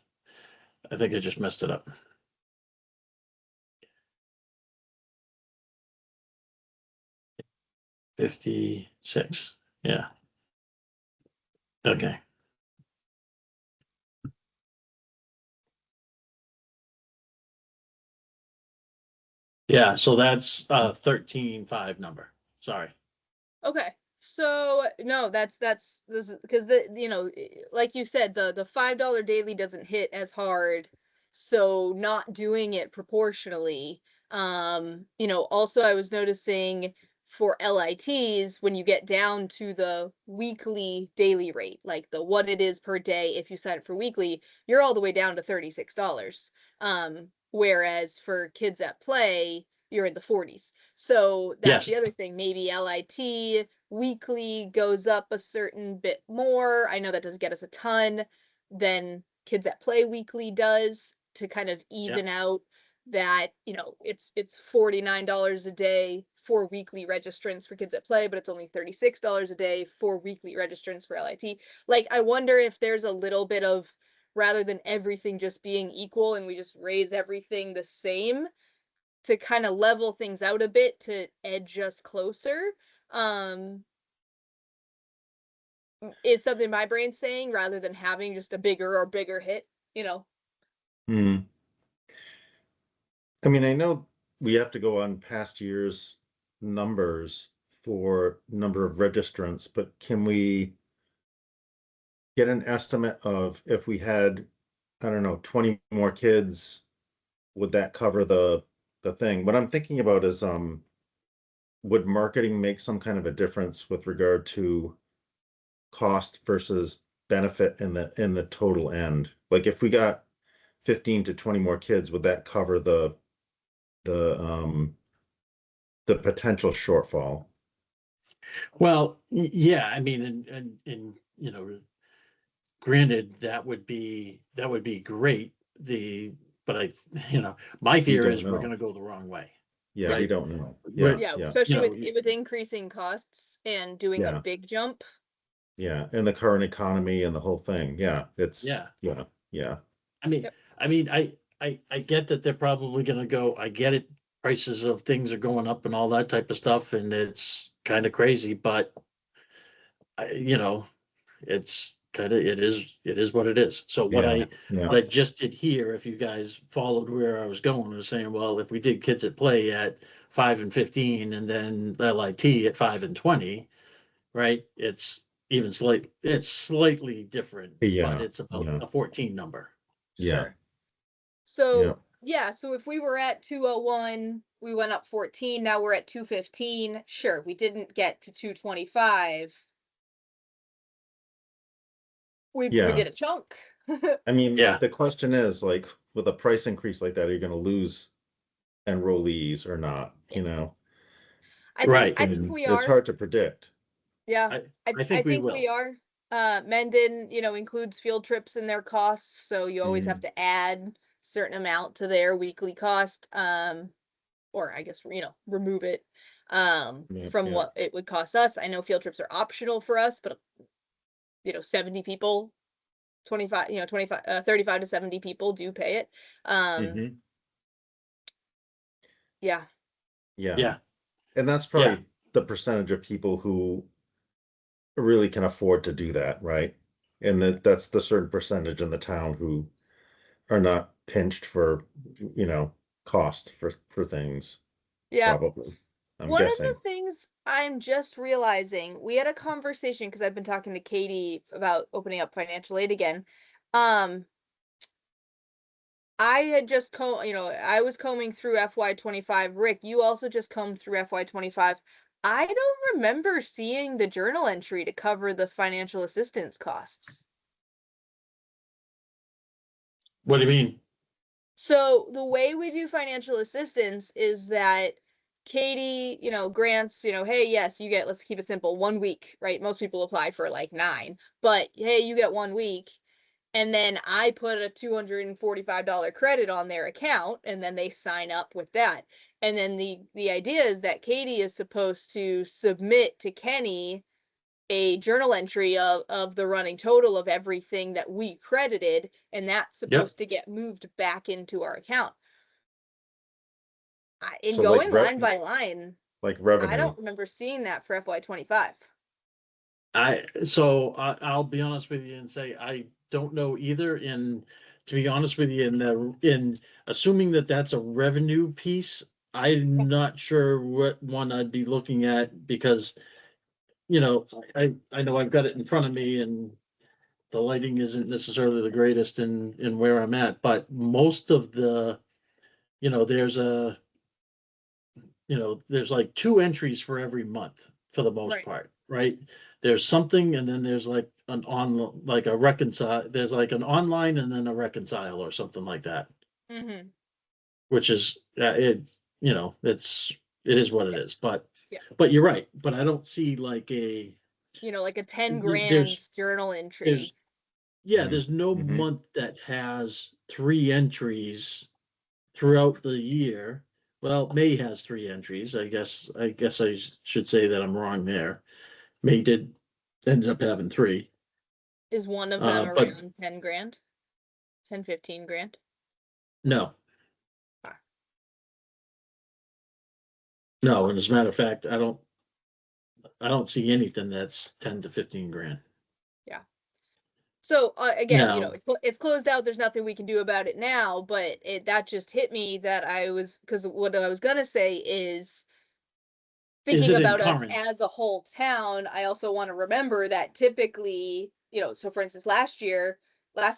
[SPEAKER 2] I think I just messed it up. 56. Yeah. Okay. Yeah, so that's 13.5 number. Sorry.
[SPEAKER 3] Okay. So no, that's this is because like you said, the $5 daily doesn't hit as hard, so not doing it proportionally. Also I was noticing for LITs, when you get down to the weekly daily rate, like the what it is per day if you sign up for weekly, you're all the way down to $36. Whereas for Kids at Play, you're in the 40s. So that's
[SPEAKER 2] Yes.
[SPEAKER 3] the other thing. Maybe LIT weekly goes up a certain bit more. I know that doesn't get us a ton than Kids at Play weekly does, to kind of even out that, it's $49 a day for weekly registrants for Kids at Play, but it's only $36 a day for weekly registrants for LIT. Like, I wonder if there's a little bit of, rather than everything just being equal and we just raise everything the same, to kind of level things out a bit to edge us closer, is something my brain's saying, rather than having just a bigger hit.
[SPEAKER 1] I mean, I know we have to go on past year's numbers for number of registrants, but can we get an estimate of if we had, I don't know, 20 more kids, would that cover the thing? What I'm thinking about is, would marketing make some kind of a difference with regard to cost versus benefit in the total end? Like, if we got 15 to 20 more kids, would that cover the potential shortfall?
[SPEAKER 2] Well, yeah, I mean, and granted, that would be great. But my fear
[SPEAKER 1] don't
[SPEAKER 2] is we're
[SPEAKER 1] know.
[SPEAKER 2] going to go the wrong way.
[SPEAKER 1] we
[SPEAKER 2] Right.
[SPEAKER 1] don't know.
[SPEAKER 2] Right.
[SPEAKER 3] Yeah,
[SPEAKER 1] Yeah,
[SPEAKER 3] especially
[SPEAKER 2] You know,
[SPEAKER 3] with increasing costs and doing a
[SPEAKER 1] Yeah.
[SPEAKER 3] big jump.
[SPEAKER 1] yeah, and the current economy and the whole thing, yeah,
[SPEAKER 2] Yeah.
[SPEAKER 1] yeah,
[SPEAKER 2] I mean,
[SPEAKER 3] Yep.
[SPEAKER 2] I get that they're probably gonna go, I get it, prices of things are going up and all that type of stuff, and it's kind of crazy, but you know, it's kind of, it is what it is. So
[SPEAKER 1] yeah, yeah,
[SPEAKER 2] what I just did here, if you guys followed where I was going, was saying, well, if we did Kids at Play at 5 and 15 and then LIT at 5 and 20, right? It's slightly different, but
[SPEAKER 1] yeah,
[SPEAKER 2] it's about
[SPEAKER 1] yeah,
[SPEAKER 2] a 14 number.
[SPEAKER 1] yeah,
[SPEAKER 3] Sure.
[SPEAKER 1] yeah,
[SPEAKER 3] So yeah, so if we were at 201, we went up 14, now we're at 215. Sure, we didn't get to 225. We
[SPEAKER 1] yeah.
[SPEAKER 3] did a chunk.
[SPEAKER 1] I mean,
[SPEAKER 2] Yeah,
[SPEAKER 1] the question is like, with a price increase like that, are you gonna lose enrollees or not, you know?
[SPEAKER 2] right.
[SPEAKER 3] I think
[SPEAKER 1] And
[SPEAKER 3] we
[SPEAKER 1] it's
[SPEAKER 3] are.
[SPEAKER 1] hard to predict.
[SPEAKER 3] Yeah.
[SPEAKER 2] I,
[SPEAKER 3] I
[SPEAKER 2] I
[SPEAKER 3] I
[SPEAKER 2] think we
[SPEAKER 3] think we
[SPEAKER 2] will.
[SPEAKER 3] are. Mendon, includes field trips in their costs, so you always have
[SPEAKER 1] Mm,
[SPEAKER 3] to add certain amount to their weekly cost. Or I guess, remove it
[SPEAKER 1] yeah,
[SPEAKER 3] from
[SPEAKER 1] yeah,
[SPEAKER 3] what it would cost us. I know field trips are optional for us, but 70 people, 25, 25, 35 to 70 people do pay it. Um,
[SPEAKER 1] hmm
[SPEAKER 3] yeah.
[SPEAKER 1] yeah.
[SPEAKER 2] Yeah,
[SPEAKER 1] And that's
[SPEAKER 2] yeah,
[SPEAKER 1] probably the percentage of people who really can afford to do that, right? And that's the certain percentage in the town who are not pinched for, you know, cost for things,
[SPEAKER 3] Yeah.
[SPEAKER 1] probably. I'm
[SPEAKER 3] One of the
[SPEAKER 1] guessing.
[SPEAKER 3] things I'm just realizing, we had a conversation because I've been talking to Katie about opening up financial aid again. Um, I had just I was combing through FY25. Rick, you also just combed through FY25. I don't remember seeing the journal entry to cover the financial assistance costs.
[SPEAKER 2] what do you mean?
[SPEAKER 3] So the way we do financial assistance is that Katie, grants, hey, yes, you get, let's keep it simple, 1 week, right? Most people apply for like 9, but hey, you get 1 week. And then I put a $245 credit on their account, and then they sign up with that. And then the idea is that Katie is supposed to submit to Kenny a journal entry of the running total of everything that we credited, and that's
[SPEAKER 2] Yep.
[SPEAKER 3] supposed to get moved back into our account. In
[SPEAKER 1] So like
[SPEAKER 3] going line by line,
[SPEAKER 1] like
[SPEAKER 3] I
[SPEAKER 1] revenue.
[SPEAKER 3] don't remember seeing that for FY25.
[SPEAKER 2] I'll be honest with you and say I don't know either. And to be honest with you, in assuming that that's a revenue piece, I'm not sure what one I'd be looking at because I know I've got it in front of me and the lighting isn't necessarily the greatest in where I'm at, but most of the there's there's like 2 entries for every month for the most
[SPEAKER 3] Right.
[SPEAKER 2] part, right? There's something, and then there's like like a reconcile, there's like an online and then a reconcile or something like that,
[SPEAKER 3] Mm-hmm.
[SPEAKER 2] which is, it is what it
[SPEAKER 3] Yeah.
[SPEAKER 2] is, but,
[SPEAKER 3] Yeah.
[SPEAKER 2] you're right, but I don't see like
[SPEAKER 3] Like a 10
[SPEAKER 2] there's,
[SPEAKER 3] grand journal entry.
[SPEAKER 2] there's no
[SPEAKER 1] Mhm.
[SPEAKER 2] month that has 3 entries throughout the year. Well, May has 3 entries. I guess I should say that I'm wrong there. May did ended up having 3.
[SPEAKER 3] Is one of them
[SPEAKER 2] But
[SPEAKER 3] around 10 grand? 10, 15 grand?
[SPEAKER 2] no,
[SPEAKER 3] Ah.
[SPEAKER 2] no. And as a matter of fact, I don't see anything that's 10 to 15 grand.
[SPEAKER 3] Yeah. So again,
[SPEAKER 2] Now,
[SPEAKER 3] it's closed out. There's nothing we can do about it now, but that just hit me that because what I was gonna say is
[SPEAKER 2] is
[SPEAKER 3] thinking
[SPEAKER 2] it in
[SPEAKER 3] about us
[SPEAKER 2] current?
[SPEAKER 3] as a whole town. I also want to remember that typically, so for instance, last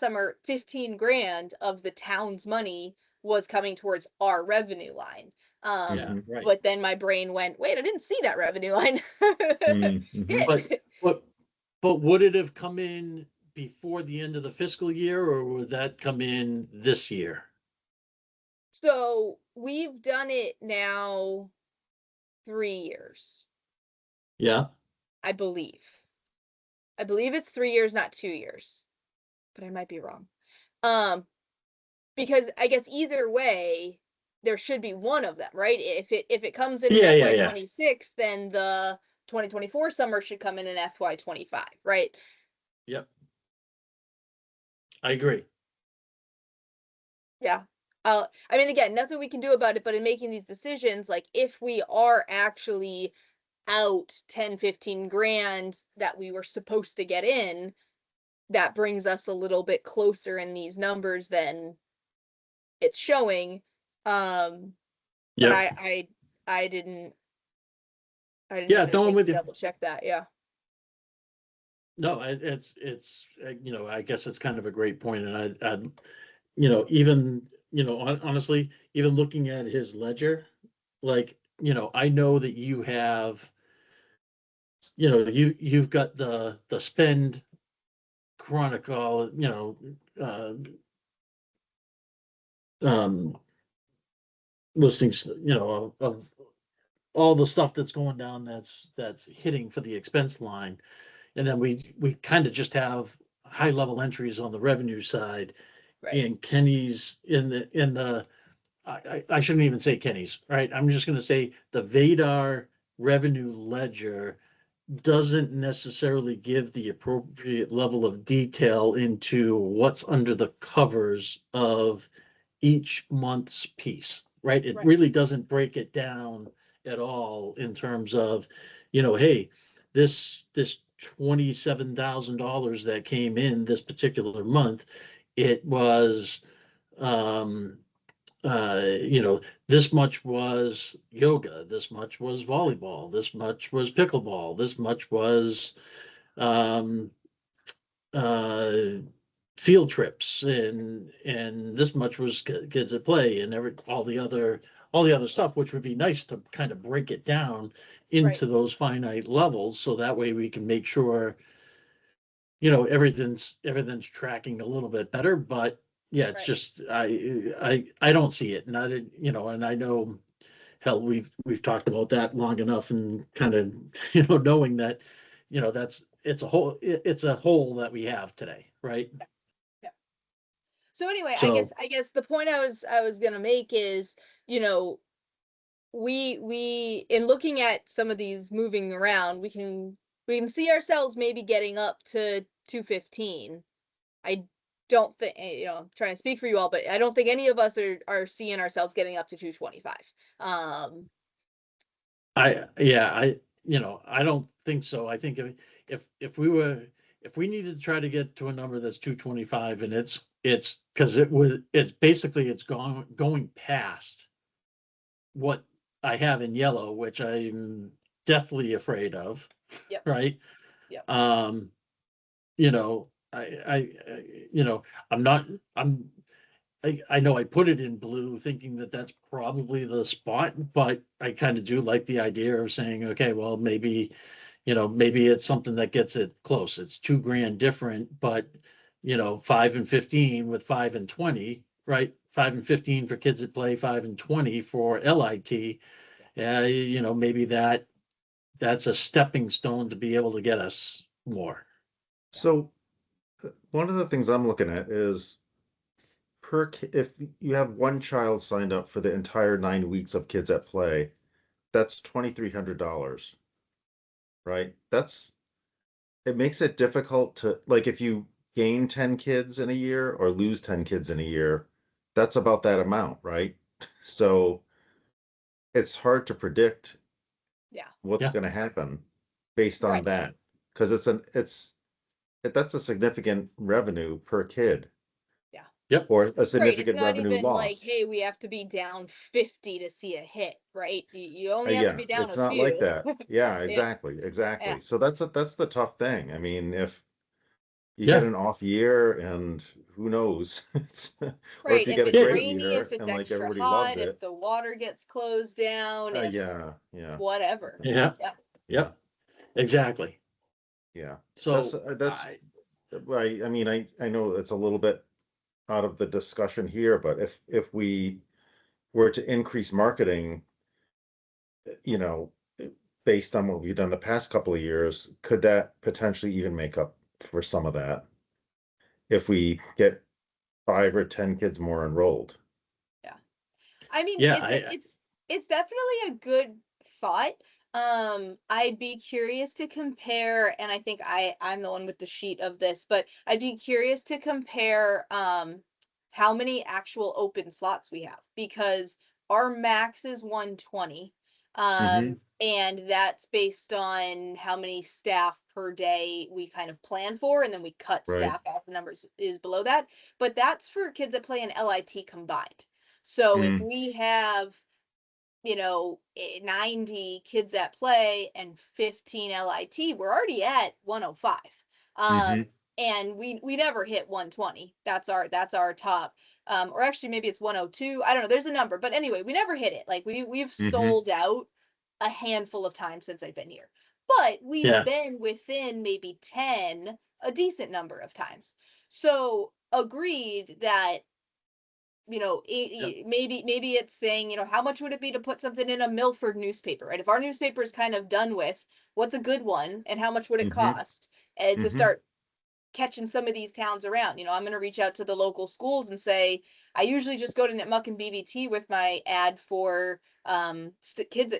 [SPEAKER 3] summer, 15 grand of the town's money was coming towards our revenue line.
[SPEAKER 2] Yeah,
[SPEAKER 1] Mhm.
[SPEAKER 2] right.
[SPEAKER 3] But then my brain went, wait, I didn't see that revenue line.
[SPEAKER 1] Mhm.
[SPEAKER 2] But
[SPEAKER 3] Hit.
[SPEAKER 2] but but would it have come in before the end of the fiscal year, or would that come in this year?
[SPEAKER 3] So we've done it now 3 years,
[SPEAKER 2] Yeah.
[SPEAKER 3] I believe. I believe it's 3 years, not 2 years, but I might be wrong. Um, because I guess either way, there should be one of them, right? If it comes in
[SPEAKER 2] Yeah,
[SPEAKER 3] in
[SPEAKER 2] yeah,
[SPEAKER 3] FY
[SPEAKER 2] yeah.
[SPEAKER 3] 26, then the 2024 summer should come in FY 25, right?
[SPEAKER 2] Yep. I agree.
[SPEAKER 3] Yeah. I mean, again, nothing we can do about it, but in making these decisions, like if we are actually out 10, 15 grand that we were supposed to get in, that brings us a little bit closer in these numbers than it's showing. But
[SPEAKER 2] Yep.
[SPEAKER 3] I didn't
[SPEAKER 2] Yeah,
[SPEAKER 3] even
[SPEAKER 2] no, I'm
[SPEAKER 3] think
[SPEAKER 2] with
[SPEAKER 3] to
[SPEAKER 2] you.
[SPEAKER 3] double check that. Yeah.
[SPEAKER 2] No, it's you know, I guess it's kind of a great point, and I you know, even you know, honestly, even looking at his ledger, like you know, I know that you have, you know, you've got the spend chronicle, you know, um, listings, you know, of all the stuff that's going down that's hitting for the expense line, and then we kind of just have high level entries on the revenue side.
[SPEAKER 3] Right.
[SPEAKER 2] And Kenny's in the I shouldn't even say Kenny's, right? I'm just going to say the Vadar revenue ledger doesn't necessarily give the appropriate level of detail into what's under the covers of each month's piece, right? It
[SPEAKER 3] Right.
[SPEAKER 2] really doesn't break it down at all in terms of, you know, hey, this $27,000 that came in this particular month, it was you know, this much was yoga, this much was volleyball, this much was pickleball, this much was um, uh, field trips, and this much was kids at play, and all the other stuff, which would be nice to kind of break it down
[SPEAKER 3] Right.
[SPEAKER 2] into those finite levels, so that way we can make sure, you know, everything's tracking a little bit better. But yeah, it's
[SPEAKER 3] Right.
[SPEAKER 2] just I don't see it, and I did, you know, and I know, hell, we've talked about that long enough, and kind of you know, knowing that, you know, it's a hole that we have today, right?
[SPEAKER 3] Yeah. So anyway,
[SPEAKER 2] So
[SPEAKER 3] I guess the point I was gonna make is, you know, we in looking at some of these moving around, we can see ourselves maybe getting up to 215. I don't think, you know, I'm trying to speak for you all, but I don't think any of us are seeing ourselves getting up to 225.
[SPEAKER 2] I you know, I don't think so. I think if we were, if we needed to try to get to a number that's 225, and it's because it's basically it's going past what I have in yellow, which I'm deathly afraid of,
[SPEAKER 3] Yep.
[SPEAKER 2] right?
[SPEAKER 3] Yep.
[SPEAKER 2] You know, you know, I'm not, I know I put it in blue thinking that that's probably the spot, but I kind of do like the idea of saying, okay, well, maybe, you know, maybe it's something that gets it close. It's 2 grand different, but you know, 5 and 15 with 5 and 20, right? 5 and 15 for kids that play, 5 and 20 for LIT. You know, maybe that's a stepping stone to be able to get us more.
[SPEAKER 1] So one of the things I'm looking at is if you have one child signed up for the entire 9 weeks of Kids at Play, that's $2,300, right? It makes it difficult to, like, if you gain 10 kids in a year or lose 10 kids in a year, that's about that amount, right? So it's hard to predict
[SPEAKER 3] Yeah.
[SPEAKER 1] what's
[SPEAKER 2] Yeah.
[SPEAKER 1] going to happen based on
[SPEAKER 3] Right.
[SPEAKER 1] that, because that's a significant revenue per kid.
[SPEAKER 3] Yeah.
[SPEAKER 2] Yep.
[SPEAKER 1] Or a
[SPEAKER 3] Right. It's
[SPEAKER 1] significant
[SPEAKER 3] not
[SPEAKER 1] revenue
[SPEAKER 3] even like,
[SPEAKER 1] loss.
[SPEAKER 3] hey, we have to be down 50 to see a hit, right? You only have to
[SPEAKER 1] Yeah,
[SPEAKER 3] be down
[SPEAKER 1] it's
[SPEAKER 3] a
[SPEAKER 1] not like
[SPEAKER 3] few.
[SPEAKER 1] that. Yeah,
[SPEAKER 3] Yeah.
[SPEAKER 1] exactly.
[SPEAKER 3] Yeah.
[SPEAKER 1] So that's the tough thing. I mean, if you get
[SPEAKER 2] Yeah.
[SPEAKER 1] an off year and who knows, or if
[SPEAKER 3] Right.
[SPEAKER 1] you
[SPEAKER 3] If
[SPEAKER 1] get a
[SPEAKER 3] it's
[SPEAKER 2] Yeah.
[SPEAKER 1] great
[SPEAKER 3] rainy,
[SPEAKER 1] year
[SPEAKER 3] if it's
[SPEAKER 1] and like
[SPEAKER 3] extra
[SPEAKER 1] everybody loves
[SPEAKER 3] hot, if
[SPEAKER 1] it,
[SPEAKER 3] the water gets closed down, if
[SPEAKER 1] yeah,
[SPEAKER 3] whatever.
[SPEAKER 2] Yeah.
[SPEAKER 3] Yeah.
[SPEAKER 1] yeah,
[SPEAKER 2] Exactly.
[SPEAKER 1] yeah.
[SPEAKER 2] So
[SPEAKER 1] That's I mean, I know it's a little bit out of the discussion here, but if we were to increase marketing, you know, based on what we've done the past couple of years, could that potentially even make up for some of that if we get 5 or 10 kids more enrolled?
[SPEAKER 3] Yeah. I mean,
[SPEAKER 2] Yeah,
[SPEAKER 3] it's definitely a good thought. I'd be curious to compare, and I think I'm the one with the sheet of this, but I'd be curious to compare how many actual open slots we have, because our max is 120. And that's based on how many staff per day we kind of plan for, and then we cut
[SPEAKER 1] Right.
[SPEAKER 3] staff as the numbers is below that. But that's for kids that play in LIT combined. So if we have, 90 kids at play and 15 LIT, we're already at 105. And we never hit 120. That's our top. Or actually maybe it's 102. I don't know. There's a number, but anyway, we never hit it. Like we've sold out a handful of times since I've been here. But we've
[SPEAKER 2] Yeah.
[SPEAKER 3] been within maybe 10 a decent number of times. So agreed that maybe it's saying, how much would it be to put something in a Milford newspaper, right? If our newspaper is kind of done with, what's a good one and how much would it cost to start catching some of these towns around? I'm going to reach out to the local schools and say, I usually just go to Nipmuc and BVT with my ad for kids,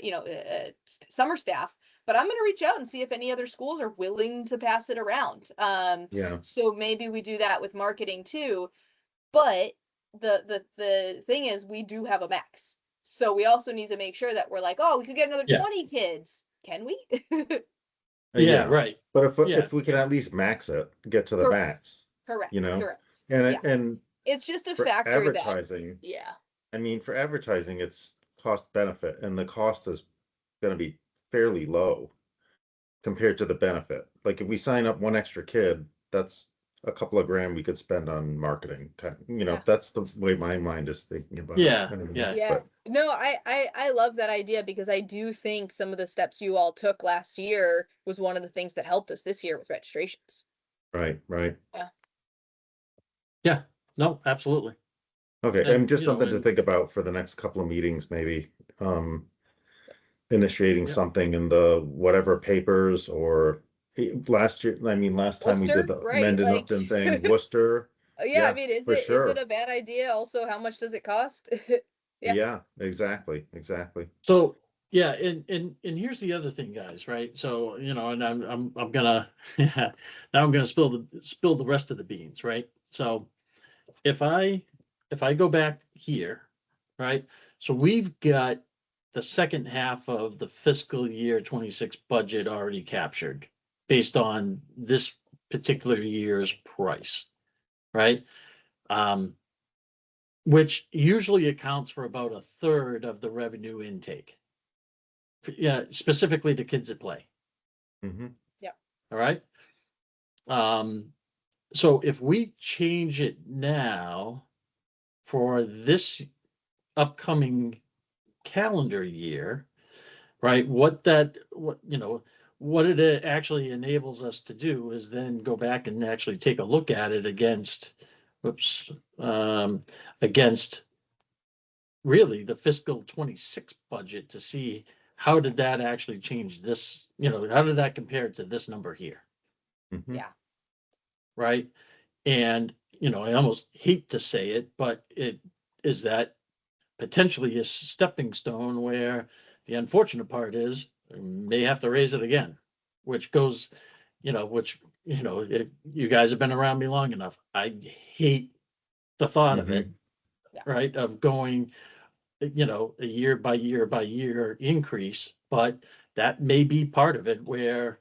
[SPEAKER 3] summer staff, but I'm going to reach out and see if any other schools are willing to pass it around.
[SPEAKER 1] Yeah.
[SPEAKER 3] So maybe we do that with marketing too. But the thing is, we do have a max. So we also need to make sure that we're like, oh, we could get another 20 kids. Can we?
[SPEAKER 2] Yeah, right.
[SPEAKER 1] But if we can at least max it, get to the max,
[SPEAKER 3] Correct.
[SPEAKER 1] and
[SPEAKER 3] Yeah.
[SPEAKER 1] and
[SPEAKER 3] It's just a
[SPEAKER 1] for
[SPEAKER 3] factor
[SPEAKER 1] advertising,
[SPEAKER 3] yeah.
[SPEAKER 1] I mean, for advertising, it's cost benefit, and the cost is going to be fairly low compared to the benefit. Like if we sign up one extra kid, that's a couple of grand we could spend on marketing. That's the way my mind is thinking about
[SPEAKER 2] Yeah,
[SPEAKER 1] it.
[SPEAKER 3] Yeah. No, I love that idea, because I do think some of the steps you all took last year was one of the things that helped us this year with registrations.
[SPEAKER 1] Right.
[SPEAKER 3] Yeah.
[SPEAKER 2] Yeah. No, absolutely.
[SPEAKER 1] Okay, and just something to
[SPEAKER 2] and
[SPEAKER 1] think about for the next couple of meetings, maybe. Initiating something in the whatever papers, or last time we did
[SPEAKER 3] Worcester,
[SPEAKER 1] the
[SPEAKER 3] right?
[SPEAKER 1] Mendon
[SPEAKER 3] Like,
[SPEAKER 1] Upton thing, Worcester.
[SPEAKER 3] yeah, I mean, is
[SPEAKER 1] for
[SPEAKER 3] it
[SPEAKER 1] sure.
[SPEAKER 3] a bad idea? Also, how much does it cost?
[SPEAKER 1] Yeah, exactly.
[SPEAKER 2] So yeah, and here's the other thing, guys, right? So, and I'm gonna now I'm gonna spill the rest of the beans, right? So if I go back here, right? So we've got the second half of the fiscal year 26 budget already captured based on this particular year's price, right? Which usually accounts for about a third of the revenue intake. Yeah, specifically to kids at play.
[SPEAKER 3] Yeah.
[SPEAKER 2] All right. So if we change it now for this upcoming calendar year, right? What it actually enables us to do is then go back and actually take a look at it against really the fiscal 26 budget to see how did that actually change this, how did that compare to this number here?
[SPEAKER 3] Yeah.
[SPEAKER 2] Right. And, I almost hate to say it, but it is that potentially a stepping stone where the unfortunate part is we may have to raise it again, which goes, if you guys have been around me long enough, I hate the thought of it, right? Of going, a year by year by year increase, but that may be part of it where,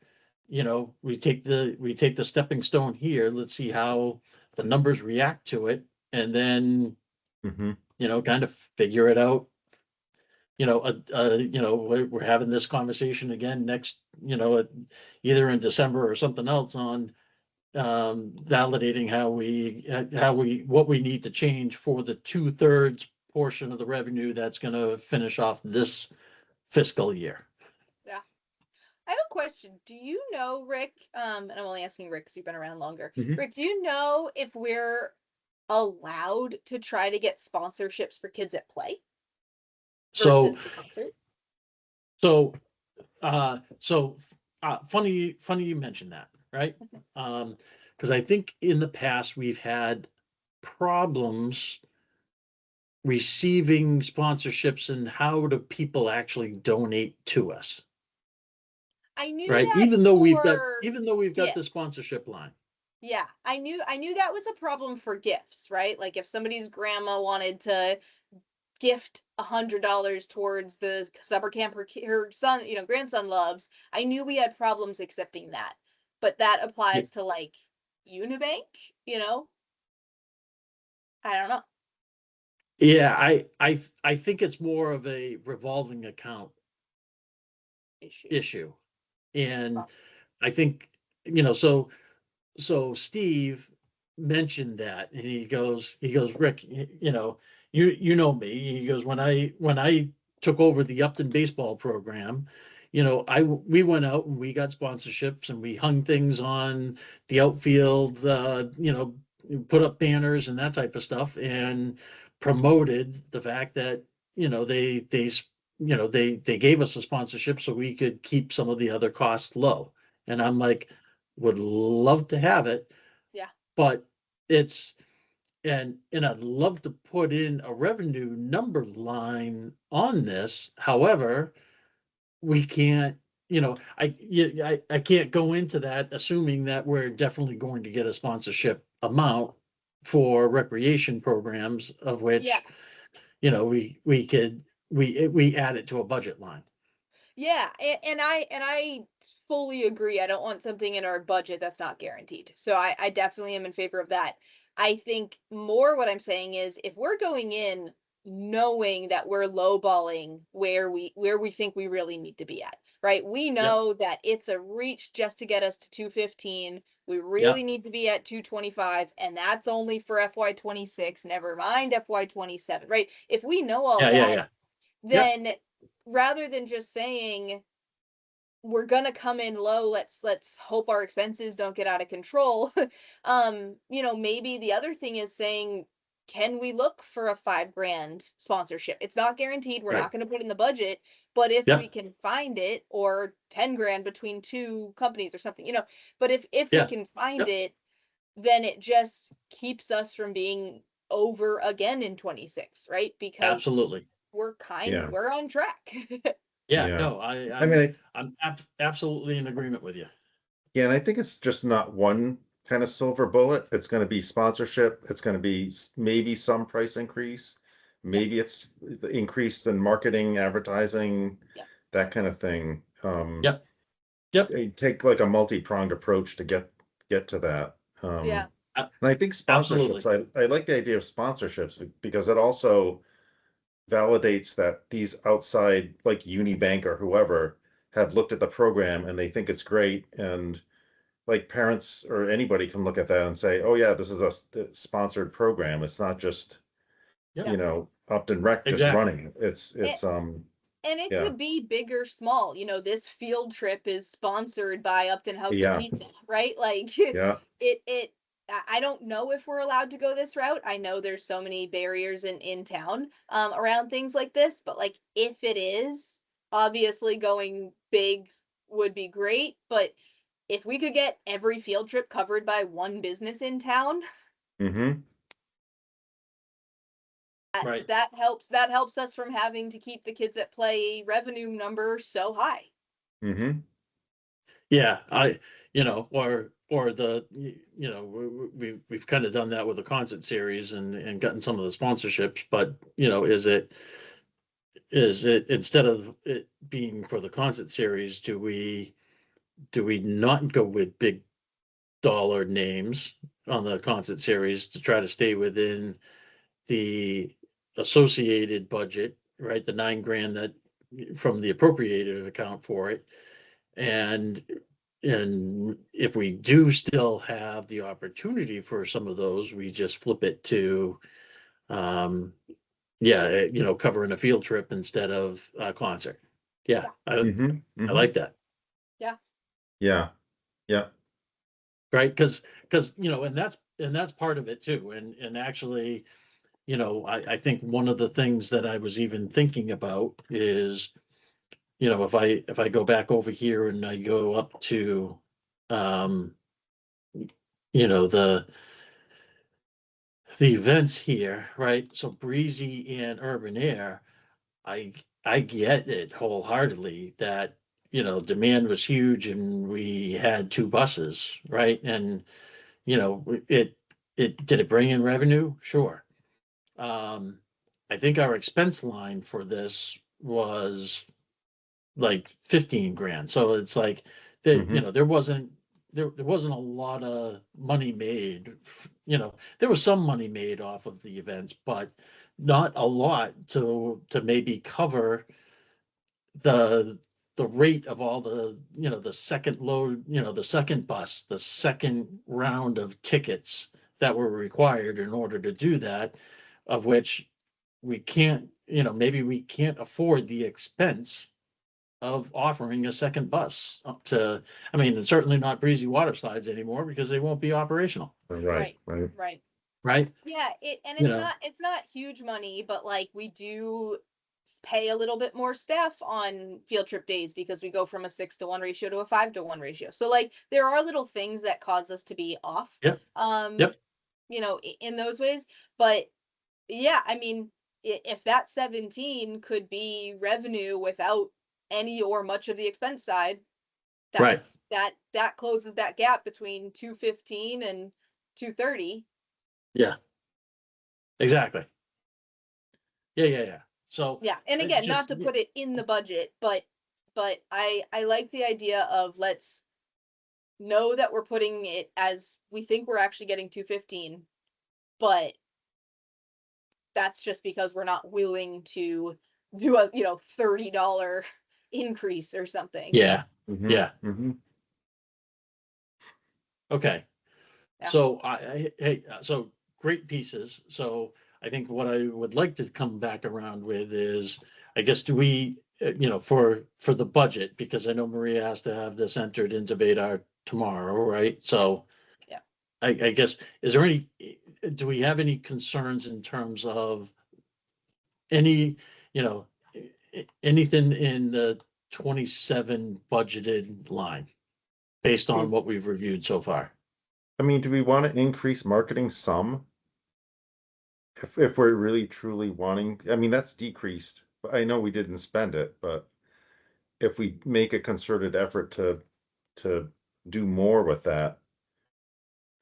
[SPEAKER 2] we take the stepping stone here. Let's see how the numbers react to it. And then, kind of figure it out. We're having this conversation again next, either in December or something else on validating what we need to change for the 2/3 portion of the revenue that's going to finish off this fiscal year.
[SPEAKER 3] Yeah. I have a question. Do you know, Rick, and I'm only asking Rick because you've been around longer. Rick, do you know if we're allowed to try to get sponsorships for kids at play?
[SPEAKER 2] So,
[SPEAKER 3] so
[SPEAKER 2] funny you mentioned that, right? Because I think in the past we've had problems receiving sponsorships and how do people actually donate to us,
[SPEAKER 3] I knew
[SPEAKER 2] right?
[SPEAKER 3] that
[SPEAKER 2] Even though we've got,
[SPEAKER 3] for
[SPEAKER 2] the
[SPEAKER 3] gifts.
[SPEAKER 2] sponsorship line.
[SPEAKER 3] Yeah, I knew that was a problem for gifts, right? Like if somebody's grandma wanted to gift $100 towards the summer camp her son, grandson loves, I knew we had problems accepting that. But that
[SPEAKER 2] Yeah.
[SPEAKER 3] applies to like Unibank, you know? I don't know.
[SPEAKER 2] Yeah, I think it's more of a revolving account issue. And I think, so Steve mentioned that and he goes, Rick, you know me. He goes, when I took over the Upton baseball program, we went out and we got sponsorships and we hung things on the outfield, put up banners and that type of stuff and promoted the fact that, they gave us a sponsorship so we could keep some of the other costs low. And I'm like, would love to have it,
[SPEAKER 3] Yeah.
[SPEAKER 2] but it's, and I'd love to put in a revenue number line on this. However, we can't, I can't go into that assuming that we're definitely going to get a sponsorship amount for recreation programs, of which,
[SPEAKER 3] Yeah.
[SPEAKER 2] we add it to a budget line.
[SPEAKER 3] Yeah, and I fully agree. I don't want something in our budget that's not guaranteed. So I definitely am in favor of that. I think more what I'm saying is if we're going in knowing that we're lowballing where we think we really need to be at, right? We know that it's a reach just to get us to 215. We really
[SPEAKER 2] Yep.
[SPEAKER 3] need to be at 225, and that's only for FY26, never mind FY27, right? If we know all
[SPEAKER 2] Yeah,
[SPEAKER 3] that,
[SPEAKER 2] yeah.
[SPEAKER 3] then rather than just saying we're gonna come in low, let's hope our expenses don't get out of control. Maybe the other thing is saying, can we look for a $5,000 sponsorship? It's not guaranteed, we're
[SPEAKER 2] Right.
[SPEAKER 3] not going to put in the budget, but if
[SPEAKER 2] Yep.
[SPEAKER 3] we can find it, or 10,000 between two companies or something, but if
[SPEAKER 2] Yeah.
[SPEAKER 3] we can find
[SPEAKER 2] Yep.
[SPEAKER 3] it, then it just keeps us from being over again in 26, right? Because
[SPEAKER 2] Absolutely.
[SPEAKER 3] we're
[SPEAKER 1] Yeah.
[SPEAKER 3] we're on track.
[SPEAKER 2] Yeah,
[SPEAKER 1] Yeah.
[SPEAKER 2] no,
[SPEAKER 1] I mean,
[SPEAKER 2] I'm absolutely in agreement with you.
[SPEAKER 1] yeah, and I think it's just not one kind of silver bullet. It's going to be sponsorship. It's going to be maybe some price increase. Maybe it's the increase in marketing, advertising,
[SPEAKER 3] Yep.
[SPEAKER 1] that kind of thing.
[SPEAKER 2] Yep. Yep.
[SPEAKER 1] They take like a multi-pronged approach to get to that.
[SPEAKER 3] Yeah.
[SPEAKER 1] And I think
[SPEAKER 2] Absolutely.
[SPEAKER 1] sponsorships, I like the idea of sponsorships because it also validates that these outside, like Unibank or whoever, have looked at the program and they think it's great. And like parents or anybody can look at that and say, oh yeah, this is a sponsored program. It's not just,
[SPEAKER 2] Yep.
[SPEAKER 1] Upton Rec just
[SPEAKER 2] Exactly.
[SPEAKER 1] running it. It's
[SPEAKER 3] And it
[SPEAKER 1] yeah,
[SPEAKER 3] could be big or small. This field trip is sponsored by Upton House of
[SPEAKER 1] yeah,
[SPEAKER 3] Pizza, right? Like
[SPEAKER 1] yeah,
[SPEAKER 3] I don't know if we're allowed to go this route. I know there's so many barriers in town around things like this, but like if it is, obviously going big would be great, but if we could get every field trip covered by one business in town,
[SPEAKER 1] mm-hmm,
[SPEAKER 2] Right.
[SPEAKER 3] that helps us from having to keep the kids at play revenue number so high.
[SPEAKER 1] mm-hmm,
[SPEAKER 2] Yeah, or we've kind of done that with the concert series and gotten some of the sponsorships, but is it instead of it being for the concert series, do we not go with big dollar names on the concert series to try to stay within the associated budget, right? The $9,000 that from the appropriated account for it. And if we do still have the opportunity for some of those, we just flip it to, covering a field trip instead of a concert. Yeah,
[SPEAKER 1] mm-hmm,
[SPEAKER 2] I
[SPEAKER 1] mm-hmm.
[SPEAKER 2] like that.
[SPEAKER 3] Yeah.
[SPEAKER 1] Yeah, yeah,
[SPEAKER 2] Right. Cause and that's part of it too. And actually, I think one of the things that I was even thinking about is, if I go back over here and I go up to, the the events here, right? So Breezy and Urban Air, I get it wholeheartedly that, demand was huge and we had two buses, right? And, it did it bring in revenue? Sure. I think our expense line for this was like 15 grand. So it's like
[SPEAKER 1] Mhm.
[SPEAKER 2] there wasn't a lot of money made. There was some money made off of the events, but not a lot to maybe cover the the rate of all the second load, the second bus, the second round of tickets that were required in order to do that, of which we can't, maybe we can't afford the expense of offering a second bus up to, I mean, it's certainly not Breezy Water Slides anymore because they won't be operational,
[SPEAKER 1] Right,
[SPEAKER 3] Right,
[SPEAKER 1] right.
[SPEAKER 3] right.
[SPEAKER 2] right?
[SPEAKER 3] Yeah, and
[SPEAKER 2] You
[SPEAKER 3] it's
[SPEAKER 2] know,
[SPEAKER 3] not huge money, but like we do pay a little bit more staff on field trip days because we go from a 6-to-1 ratio to a 5-to-1 ratio. So like there are little things that cause us to be off,
[SPEAKER 2] yep,
[SPEAKER 3] um,
[SPEAKER 2] yep,
[SPEAKER 3] in those ways. But yeah, I mean, if that 17 could be revenue without any or much of the expense side,
[SPEAKER 2] right,
[SPEAKER 3] that closes that gap between 215 and 230.
[SPEAKER 2] yeah, exactly. Yeah, yeah, yeah. So
[SPEAKER 3] Yeah, and
[SPEAKER 2] it
[SPEAKER 3] again, not
[SPEAKER 2] just,
[SPEAKER 3] to put it in the budget, but I like the idea of let's know that we're putting it as we think we're actually getting 215, but that's just because we're not willing to do a, $30 increase or something.
[SPEAKER 2] yeah,
[SPEAKER 1] Mhm,
[SPEAKER 2] yeah.
[SPEAKER 1] mhm.
[SPEAKER 2] Okay.
[SPEAKER 3] Yeah.
[SPEAKER 2] So hey, so great pieces. So I think what I would like to come back around with is, I guess, do we, for the budget, because I know Maria has to have this entered into Vadar tomorrow, right? So
[SPEAKER 3] Yeah.
[SPEAKER 2] I guess, is there any, do we have any concerns in terms of any, you know, anything in the 27 budgeted line based on
[SPEAKER 1] Mm,
[SPEAKER 2] what we've reviewed so far?
[SPEAKER 1] I mean, do we want to increase marketing some? If we're really truly wanting, I mean, that's decreased. I know we didn't spend it, but if we make a concerted effort to do more with that,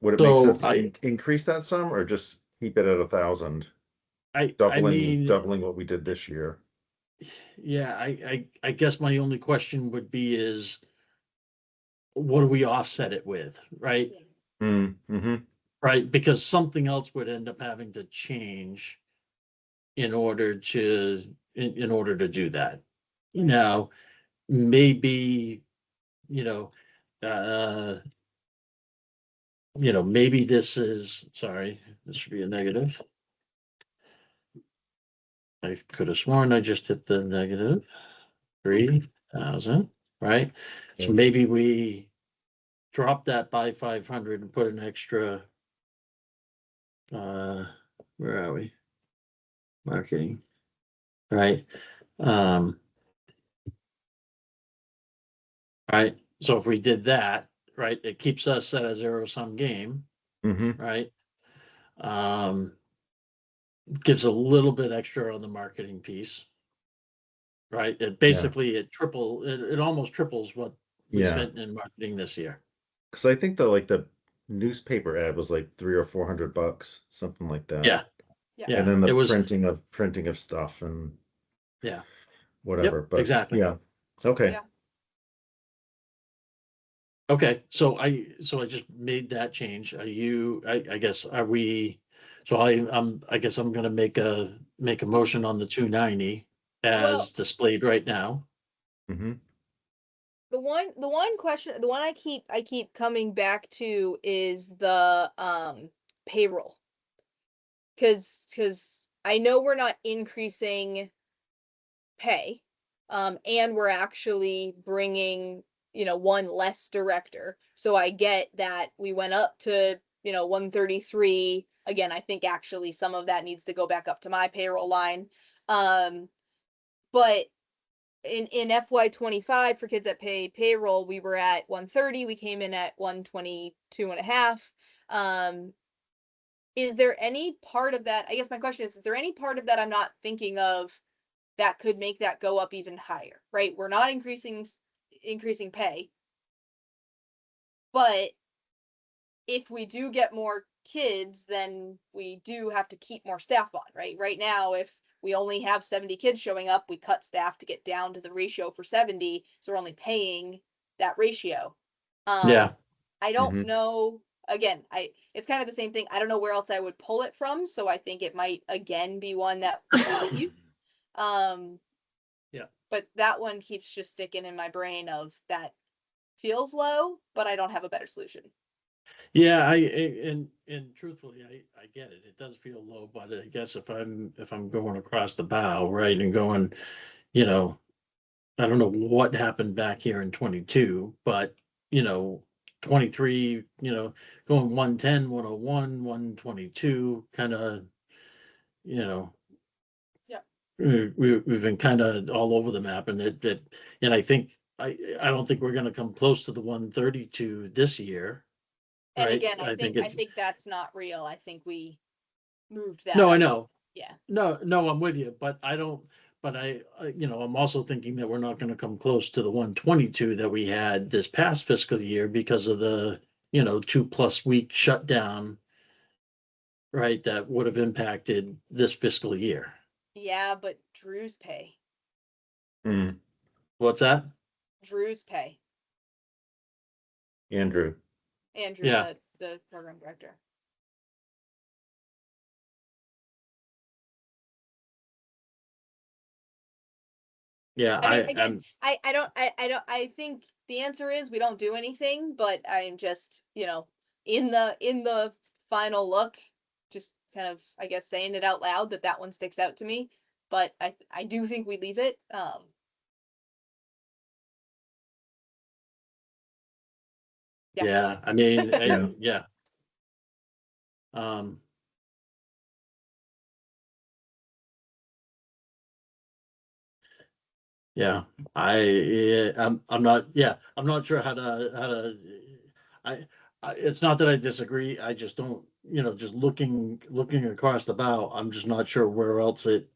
[SPEAKER 1] would it make
[SPEAKER 2] So
[SPEAKER 1] sense to increase that sum or just keep it at 1,000,
[SPEAKER 2] I mean,
[SPEAKER 1] doubling what we did this year?
[SPEAKER 2] yeah, I guess my only question would be is, what do we offset it with, right?
[SPEAKER 3] Yeah.
[SPEAKER 1] Mm-hmm.
[SPEAKER 2] Right, because something else would end up having to change in order to, in order to do that.
[SPEAKER 3] Right.
[SPEAKER 2] Now, maybe, you know, uh, maybe this is, sorry, this should be a negative. I could have sworn I just hit the negative 3,000, right? So
[SPEAKER 1] Yeah.
[SPEAKER 2] maybe we drop that by 500 and put an extra, uh, where are we? Marketing, right? Um, right. So if we did that, right, it keeps us at a zero sum game,
[SPEAKER 1] Mm-hmm.
[SPEAKER 2] right? Um, gives a little bit extra on the marketing piece, right? It
[SPEAKER 1] Yeah.
[SPEAKER 2] basically it almost triples what we
[SPEAKER 1] Yeah.
[SPEAKER 2] spent in marketing this year.
[SPEAKER 1] Because I think the newspaper ad was like 300 or 400 bucks, something like that.
[SPEAKER 2] Yeah,
[SPEAKER 3] Yeah.
[SPEAKER 1] And
[SPEAKER 2] yeah.
[SPEAKER 1] then the
[SPEAKER 2] It was,
[SPEAKER 1] printing of stuff and
[SPEAKER 2] yeah.
[SPEAKER 1] whatever.
[SPEAKER 2] Yep,
[SPEAKER 1] But
[SPEAKER 2] exactly.
[SPEAKER 1] yeah. Okay.
[SPEAKER 3] Yeah.
[SPEAKER 2] Okay, so I just made that change. Are you, I guess, are we, so I guess I'm gonna make a motion on the 290
[SPEAKER 3] Well,
[SPEAKER 2] as displayed right now.
[SPEAKER 1] Mm-hmm.
[SPEAKER 3] the one question, the one I keep coming back to is the payroll. Cuz I know we're not increasing pay, and we're actually bringing, one less director. So I get that we went up to, 133. Again, I think actually some of that needs to go back up to my payroll line. Um, but in FY25 for kids that pay payroll, we were at 130. We came in at 122 and a half. Um, is there any part of that, I guess my question is there any part of that I'm not thinking of that could make that go up even higher, right? We're not increasing pay, but if we do get more kids, then we do have to keep more staff on, right? Right now, if we only have 70 kids showing up, we cut staff to get down to the ratio for 70, so we're only paying that ratio.
[SPEAKER 2] Yeah.
[SPEAKER 3] I don't
[SPEAKER 1] Mhm.
[SPEAKER 3] know. Again, it's kind of the same thing. I don't know where else I would pull it from, so I think it might again be one that we leave.
[SPEAKER 2] Yeah.
[SPEAKER 3] But that one keeps just sticking in my brain of that feels low, but I don't have a better solution.
[SPEAKER 2] Yeah, and truthfully, I get it. It does feel low, but I guess if I'm going across the bow, right, and going, you know, I don't know what happened back here in 22, but 23, going 110, 101, 122, kind of, you know,
[SPEAKER 3] Yeah.
[SPEAKER 2] we've been kind of all over the map, and and I don't think we're going to come close to the 132 this year,
[SPEAKER 3] And
[SPEAKER 2] right?
[SPEAKER 3] again,
[SPEAKER 2] I think
[SPEAKER 3] I
[SPEAKER 2] it's
[SPEAKER 3] think that's not real. I think we moved that
[SPEAKER 2] no, I
[SPEAKER 3] up.
[SPEAKER 2] know.
[SPEAKER 3] Yeah.
[SPEAKER 2] No, I'm with you, but I don't, but I'm also thinking that we're not gonna come close to the 122 that we had this past fiscal year because of the, 2+ week shutdown, right, that would have impacted this fiscal year.
[SPEAKER 3] Yeah, but Drew's pay.
[SPEAKER 1] Mm.
[SPEAKER 2] What's that?
[SPEAKER 3] Drew's pay.
[SPEAKER 1] Andrew.
[SPEAKER 3] Andrew,
[SPEAKER 2] Yeah,
[SPEAKER 3] the program director.
[SPEAKER 2] yeah,
[SPEAKER 3] I mean,
[SPEAKER 2] I,
[SPEAKER 3] again,
[SPEAKER 2] I'm,
[SPEAKER 3] I think the answer is we don't do anything, but I'm just, in the final look, just kind of, I guess, saying it out loud that one sticks out to me. But I do think we leave it. Yeah.
[SPEAKER 2] yeah, I mean,
[SPEAKER 1] Yeah.
[SPEAKER 2] yeah. Um, yeah, I'm not sure I, it's not that I disagree. I just don't, just looking across the bow, I'm just not sure where else it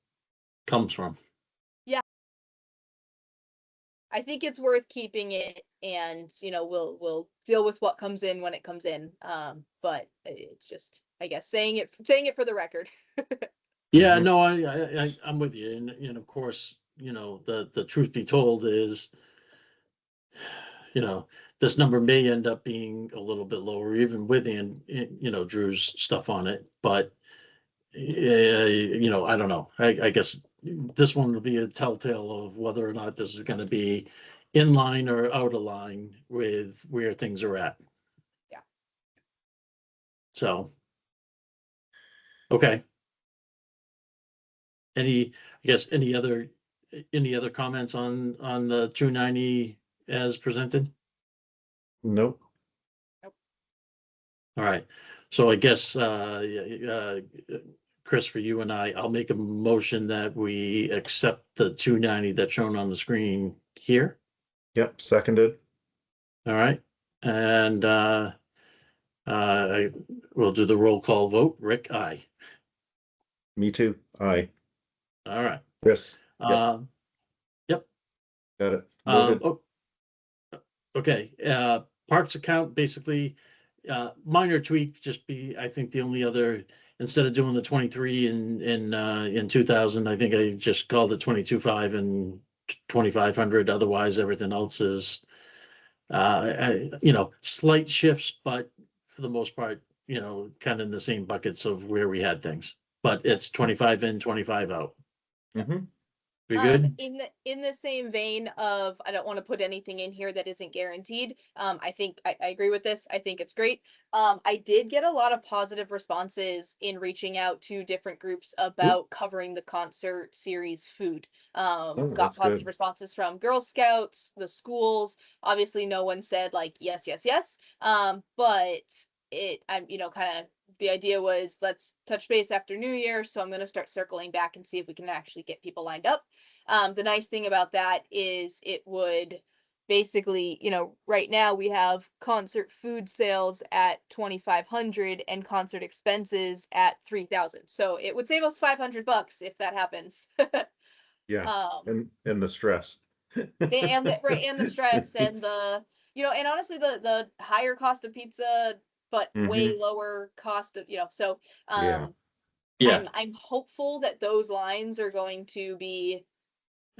[SPEAKER 2] comes from.
[SPEAKER 3] Yeah. I think it's worth keeping it, and we'll deal with what comes in when it comes in. But it's just, I guess, saying it for the record.
[SPEAKER 2] Yeah,
[SPEAKER 1] Mhm.
[SPEAKER 2] no, I'm with you. And of course, the truth be told is, you know, this number may end up being a little bit lower, even with Drew's stuff on it. But I don't know. I guess this one will be a telltale of whether or not this is going to be in line or out of line with where things are at.
[SPEAKER 3] Yeah.
[SPEAKER 2] So, okay. I guess, any other comments on the 290 as presented?
[SPEAKER 1] Nope.
[SPEAKER 2] All right. So I guess, Chris, for you and I'll make a motion that we accept the 290 that's shown on the screen here.
[SPEAKER 1] Yep. Seconded.
[SPEAKER 2] All right. And we'll do the roll call vote. Rick, aye.
[SPEAKER 1] Me too. Aye.
[SPEAKER 2] All right.
[SPEAKER 1] Chris. Yep.
[SPEAKER 2] Um, yep.
[SPEAKER 1] Got it. Noted.
[SPEAKER 2] Oh, okay. Parks account, basically, minor tweak, just I think the only other, instead of doing the 23 in 2000, I think I just called it 22.5 and 2,500. Otherwise, everything else is, slight shifts, but for the most part, kind of in the same buckets of where we had things. But it's 25 in, 25 out.
[SPEAKER 1] Mhm.
[SPEAKER 2] We good?
[SPEAKER 3] In the same vein of, I don't want to put anything in here that isn't guaranteed. I think I agree with this. I think it's great. I did get a lot of positive responses in reaching out to different groups about covering the concert series food.
[SPEAKER 1] Oh,
[SPEAKER 3] Got
[SPEAKER 1] that's
[SPEAKER 3] positive
[SPEAKER 1] good.
[SPEAKER 3] responses from Girl Scouts, the schools. Obviously, no one said like yes, yes, yes. But I'm, kind of, the idea was let's touch base after New Year. So I'm going to start circling back and see if we can actually get people lined up. The nice thing about that is it would basically, right now we have concert food sales at 2,500 and concert expenses at 3,000. So it would save us $500 if that happens.
[SPEAKER 1] Yeah,
[SPEAKER 3] Um,
[SPEAKER 1] and the stress.
[SPEAKER 3] and the right, and the stress and and honestly the higher cost of pizza, but way
[SPEAKER 1] Mhm.
[SPEAKER 3] lower cost of, so
[SPEAKER 1] Yeah.
[SPEAKER 2] Yeah,
[SPEAKER 3] I'm hopeful that those lines are going to be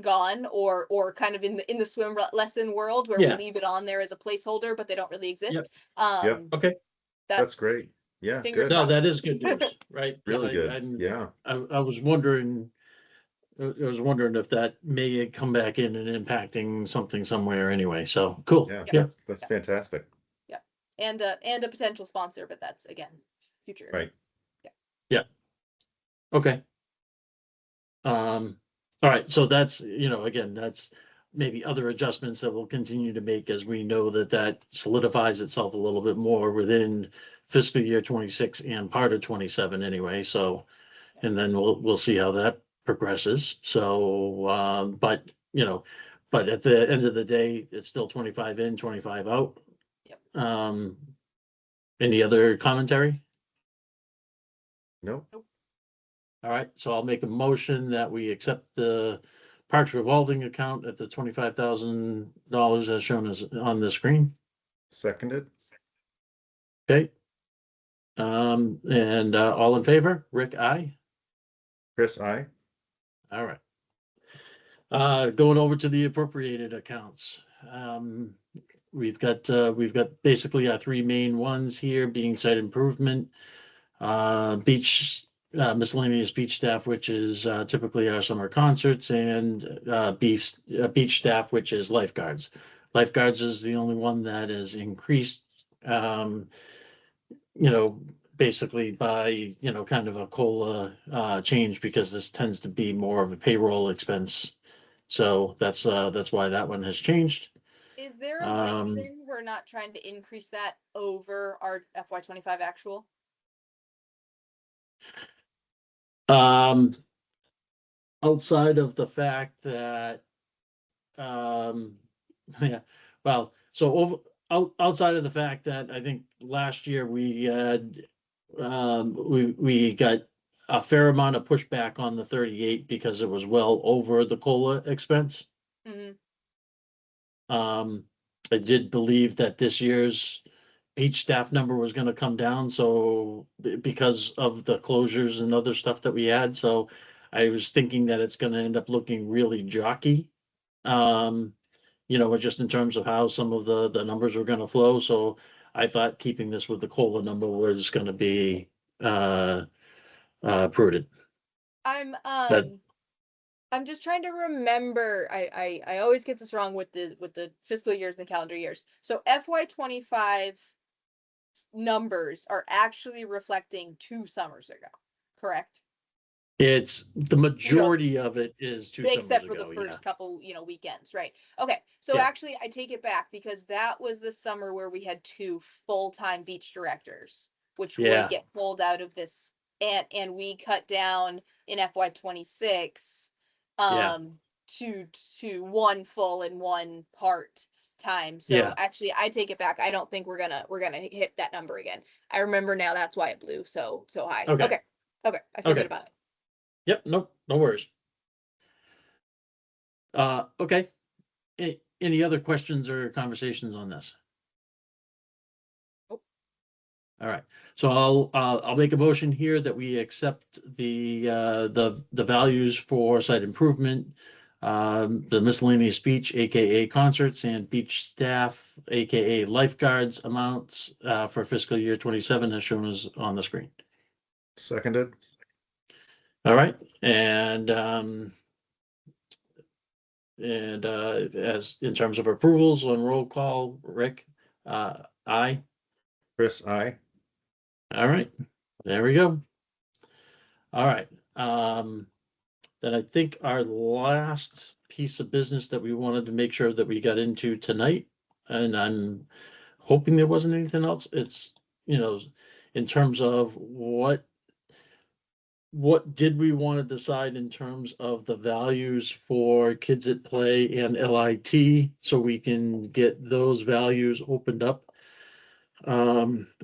[SPEAKER 3] gone, or kind of in the swim lesson world where we
[SPEAKER 2] yeah,
[SPEAKER 3] leave it on there as a placeholder, but they don't really
[SPEAKER 2] Yep.
[SPEAKER 3] exist.
[SPEAKER 1] Yep.
[SPEAKER 2] okay.
[SPEAKER 1] That's
[SPEAKER 3] That's
[SPEAKER 1] great. Yeah,
[SPEAKER 3] fingers
[SPEAKER 1] good.
[SPEAKER 2] No,
[SPEAKER 3] crossed.
[SPEAKER 2] that is good news, right? 'Cause
[SPEAKER 1] Really good. Yeah.
[SPEAKER 2] I was wondering, if that may come back in and impacting something somewhere anyway, so, cool,
[SPEAKER 1] Yeah,
[SPEAKER 2] yeah,
[SPEAKER 1] that's
[SPEAKER 3] Yeah.
[SPEAKER 1] fantastic.
[SPEAKER 3] Yeah. And a potential sponsor, but that's again future.
[SPEAKER 1] Right.
[SPEAKER 2] okay. All right, so that's, again, that's maybe other adjustments that we'll continue to make as we know that solidifies itself a little bit more within fiscal year 26 and part of 27 anyway, so, and then we'll see how that progresses. So, but at the end of the day, it's still 25 in, 25 out.
[SPEAKER 3] Yep.
[SPEAKER 2] Any other commentary?
[SPEAKER 1] Nope.
[SPEAKER 2] All right, so I'll make a motion that we accept the Parks revolving account at the $25,000 as shown as on the screen.
[SPEAKER 1] Seconded.
[SPEAKER 2] Okay. And all in favor? Rick, aye.
[SPEAKER 1] Chris, I.
[SPEAKER 2] All right. Going over to the appropriated accounts. We've got basically our three main ones here being site improvement, beach, miscellaneous beach staff, which is typically our summer concerts, and beach staff, which is lifeguards. Lifeguards is the only one that is increased, basically by, kind of a COLA change, because this tends to be more of a payroll expense. So that's why that one has changed.
[SPEAKER 3] Is there a
[SPEAKER 2] Um,
[SPEAKER 3] reason we're not trying to increase that over our FY25 actual?
[SPEAKER 2] Outside of the fact that, yeah, well, so outside of the fact that I think last year we had, we got a fair amount of pushback on the 38 because it was well over the COLA expense.
[SPEAKER 3] Hmm.
[SPEAKER 2] I did believe that this year's beach staff number was gonna come down, so because of the closures and other stuff that we had, so I was thinking that it's gonna end up looking really jockey. Um, just in terms of how some of the numbers were gonna flow, so I thought keeping this with the COLA number was gonna be prudent.
[SPEAKER 3] I'm
[SPEAKER 2] But
[SPEAKER 3] I'm just trying to remember. I always get this wrong with the fiscal years and the calendar years. So FY25 numbers are actually reflecting 2 summers ago, correct?
[SPEAKER 2] it's, the majority of it is 2 summers
[SPEAKER 3] Except for the
[SPEAKER 2] ago, yeah.
[SPEAKER 3] first couple, weekends, right? Okay, so
[SPEAKER 2] Yeah.
[SPEAKER 3] actually I take it back because that was the summer where we had 2 full-time beach directors, which
[SPEAKER 2] Yeah.
[SPEAKER 3] would get pulled out of this, and we cut down in FY26
[SPEAKER 2] Yeah.
[SPEAKER 3] to 1 full and 1 part time. So
[SPEAKER 2] Yeah.
[SPEAKER 3] actually I take it back. I don't think we're gonna hit that number again. I remember now that's why it blew so high.
[SPEAKER 2] Okay.
[SPEAKER 3] Okay, I feel
[SPEAKER 2] Okay.
[SPEAKER 3] good about it.
[SPEAKER 2] Yep, no worries. Okay. Any other questions or conversations on this?
[SPEAKER 3] Nope.
[SPEAKER 2] All right, so I'll make a motion here that we accept the values for site improvement, the miscellaneous beach, AKA concerts, and beach staff, AKA lifeguards amounts, for fiscal year 27 as shown as on the screen.
[SPEAKER 1] Seconded.
[SPEAKER 2] All right, and as in terms of approvals on roll call, Rick, aye.
[SPEAKER 1] Chris, I.
[SPEAKER 2] All right, there we go. All right, then I think our last piece of business that we wanted to make sure that we got into tonight, and I'm hoping there wasn't anything else. It's, in terms of what what did we want to decide in terms of the values for Kids at Play and LIT, so we can get those values opened up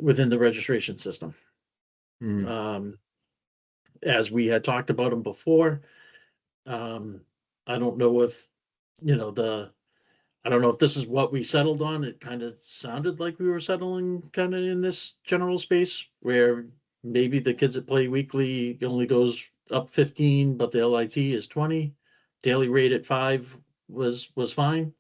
[SPEAKER 2] within the registration system?
[SPEAKER 1] Mm,
[SPEAKER 2] As we had talked about them before, I don't know if, you know, I don't know if this is what we settled on. It kind of sounded like we were settling kind of in this general space where maybe the Kids that Play weekly only goes up 15, but the LIT is 20. Daily rate at 5 was fine.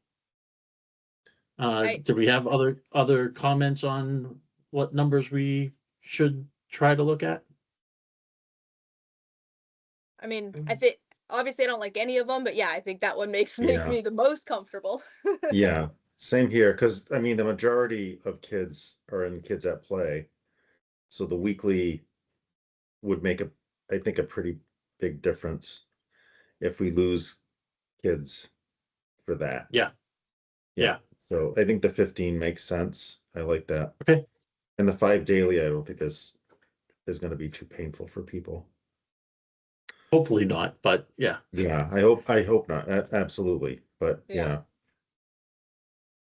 [SPEAKER 3] I
[SPEAKER 2] Did we have other comments on what numbers we should try to look at?
[SPEAKER 3] I mean, I think obviously I don't like any of them, but yeah, I think that one makes
[SPEAKER 1] Yeah.
[SPEAKER 3] me the most comfortable.
[SPEAKER 1] yeah, same here, because I mean, the majority of kids are in Kids at Play. So the weekly would make I think, a pretty big difference if we lose kids for that.
[SPEAKER 2] Yeah. Yeah.
[SPEAKER 1] So I think the 15 makes sense. I like that.
[SPEAKER 2] Okay.
[SPEAKER 1] And the 5 daily, I don't think is gonna be too painful for people.
[SPEAKER 2] Hopefully not, but yeah.
[SPEAKER 1] Yeah, I hope not. Absolutely. But
[SPEAKER 3] Yeah.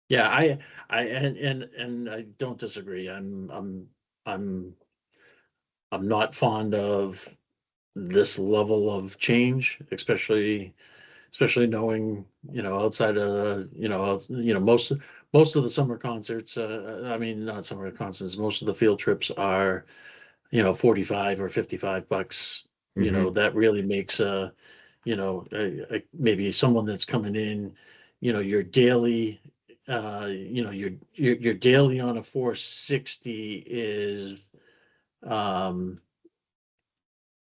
[SPEAKER 2] Yeah, and I don't disagree. I'm not fond of this level of change, especially knowing, outside of, most of the summer concerts, I mean, not summer concerts, most of the field trips are, 45 or $55.
[SPEAKER 1] Mhm.
[SPEAKER 2] That really makes maybe someone that's coming in, your daily, your daily on a 460 is,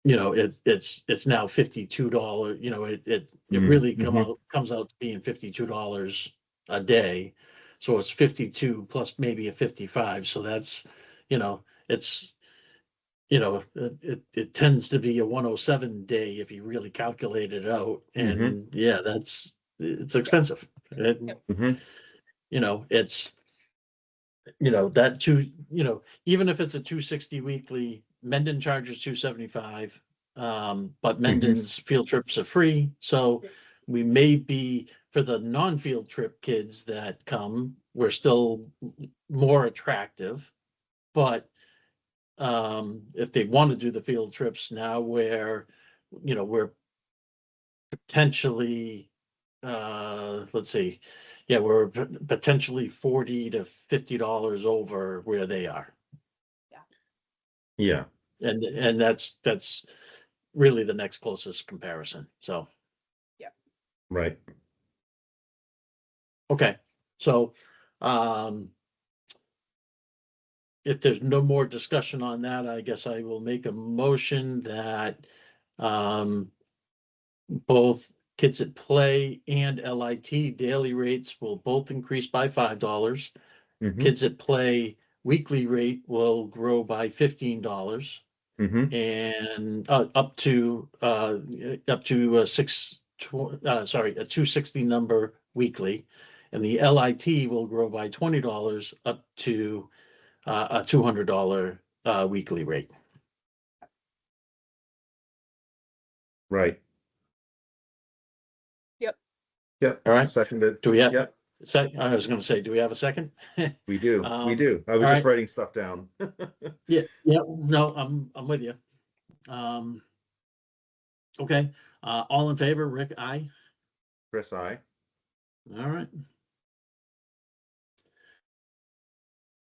[SPEAKER 2] it's now $52. It really
[SPEAKER 1] Mhm.
[SPEAKER 2] comes out to being $52 a day. So it's 52 plus maybe a 55. So that's, it's, it tends to be a 107 day if you really calculate it out. And yeah, it's expensive.
[SPEAKER 3] Yep.
[SPEAKER 1] Mhm.
[SPEAKER 2] It's, that even if it's a 260 weekly, Mendon charges 275. But Mendon's field trips are free. So we may be, for the non-field trip kids that come, we're still more attractive. But if they want to do the field trips now, where we're potentially, let's see, yeah, we're potentially $40 to $50 over where they are,
[SPEAKER 1] Yeah.
[SPEAKER 2] and that's really the next closest comparison. So
[SPEAKER 1] Right.
[SPEAKER 2] okay, so if there's no more discussion on that, I guess I will make a motion that both Kids at Play and LIT daily rates will both increase by $5.
[SPEAKER 1] Mhm.
[SPEAKER 2] Kids at Play weekly rate will grow by $15
[SPEAKER 1] Mhm.
[SPEAKER 2] and up to a 260 number weekly, and the LIT will grow by $20 up to a $200 weekly rate.
[SPEAKER 1] Right.
[SPEAKER 3] Yep.
[SPEAKER 1] Yep.
[SPEAKER 2] All right.
[SPEAKER 1] Seconded.
[SPEAKER 2] Do we have?
[SPEAKER 1] Yep.
[SPEAKER 2] I was going to say, do we have a second?
[SPEAKER 1] We do. We
[SPEAKER 2] Um,
[SPEAKER 1] do. I was
[SPEAKER 2] all
[SPEAKER 1] just
[SPEAKER 2] right.
[SPEAKER 1] writing stuff down.
[SPEAKER 2] Yeah. No, I'm with you. Okay. All in favor, Rick, aye.
[SPEAKER 1] Chris, I.
[SPEAKER 2] All right.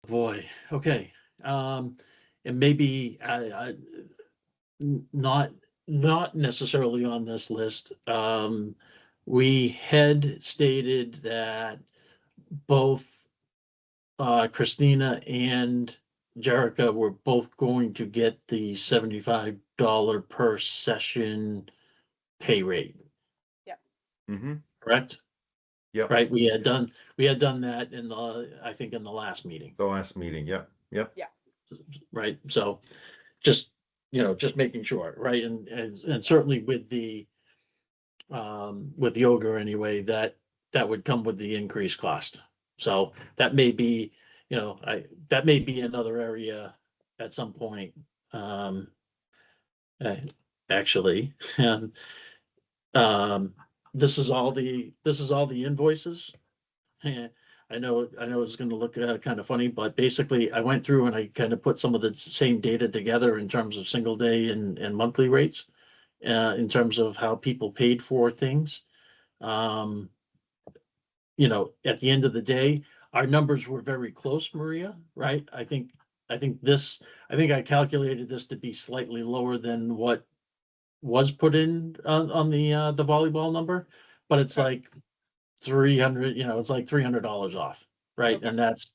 [SPEAKER 2] Boy, okay. And maybe not necessarily on this list. We had stated that both Christina and Jerica were both going to get the $75 per session pay rate,
[SPEAKER 1] Mhm.
[SPEAKER 2] correct?
[SPEAKER 1] Yep.
[SPEAKER 2] Right, we had done that I think in the last meeting,
[SPEAKER 1] The last meeting. Yep. Yep.
[SPEAKER 2] right? So just, just making sure, right? And certainly with yoga anyway, that would come with the increased cost. So that may be, that may be another area at some point. actually, and this is all the invoices. Eh, I know it's going to look kind of funny, but basically I went through and I kind of put some of the same data together in terms of single day and monthly rates, in terms of how people paid for things. You know, at the end of the day, our numbers were very close, Maria, right? I think I calculated this to be slightly lower than what was put in on the volleyball number, but it's
[SPEAKER 3] Okay.
[SPEAKER 2] like 300, it's like $300 off, right?
[SPEAKER 3] Okay.
[SPEAKER 2] And that's,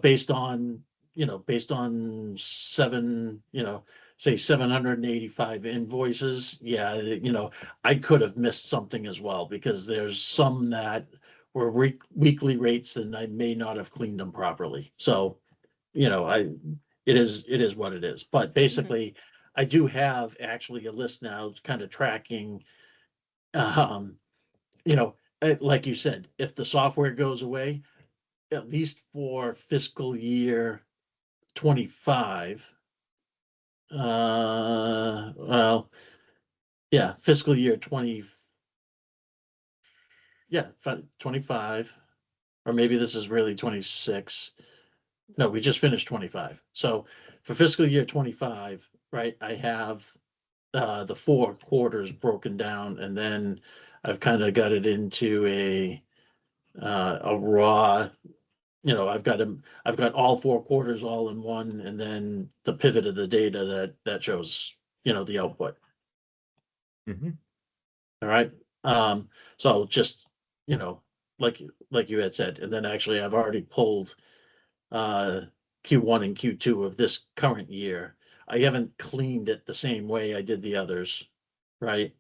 [SPEAKER 2] based on, based on say 785 invoices. Yeah, I could have missed something as well, because there's some that were weekly rates and I may not have cleaned them properly. So, it is what it is. But basically, I do have actually a list now kind of tracking, um, like you said, if the software goes away, at least for fiscal year 25, well, yeah, fiscal year 20, yeah, 25, or maybe this is really 26. No, we just finished 25. So for fiscal year 25, right, I have the 4 quarters broken down, and then I've kind of got it into a raw, I've got all 4 quarters all in one, and then the pivot of the data that shows, the output.
[SPEAKER 1] Mhm.
[SPEAKER 2] All right. So just, like you had said, and then actually I've already pulled Q1 and Q2 of this current year. I haven't cleaned it the same way I did the others, right?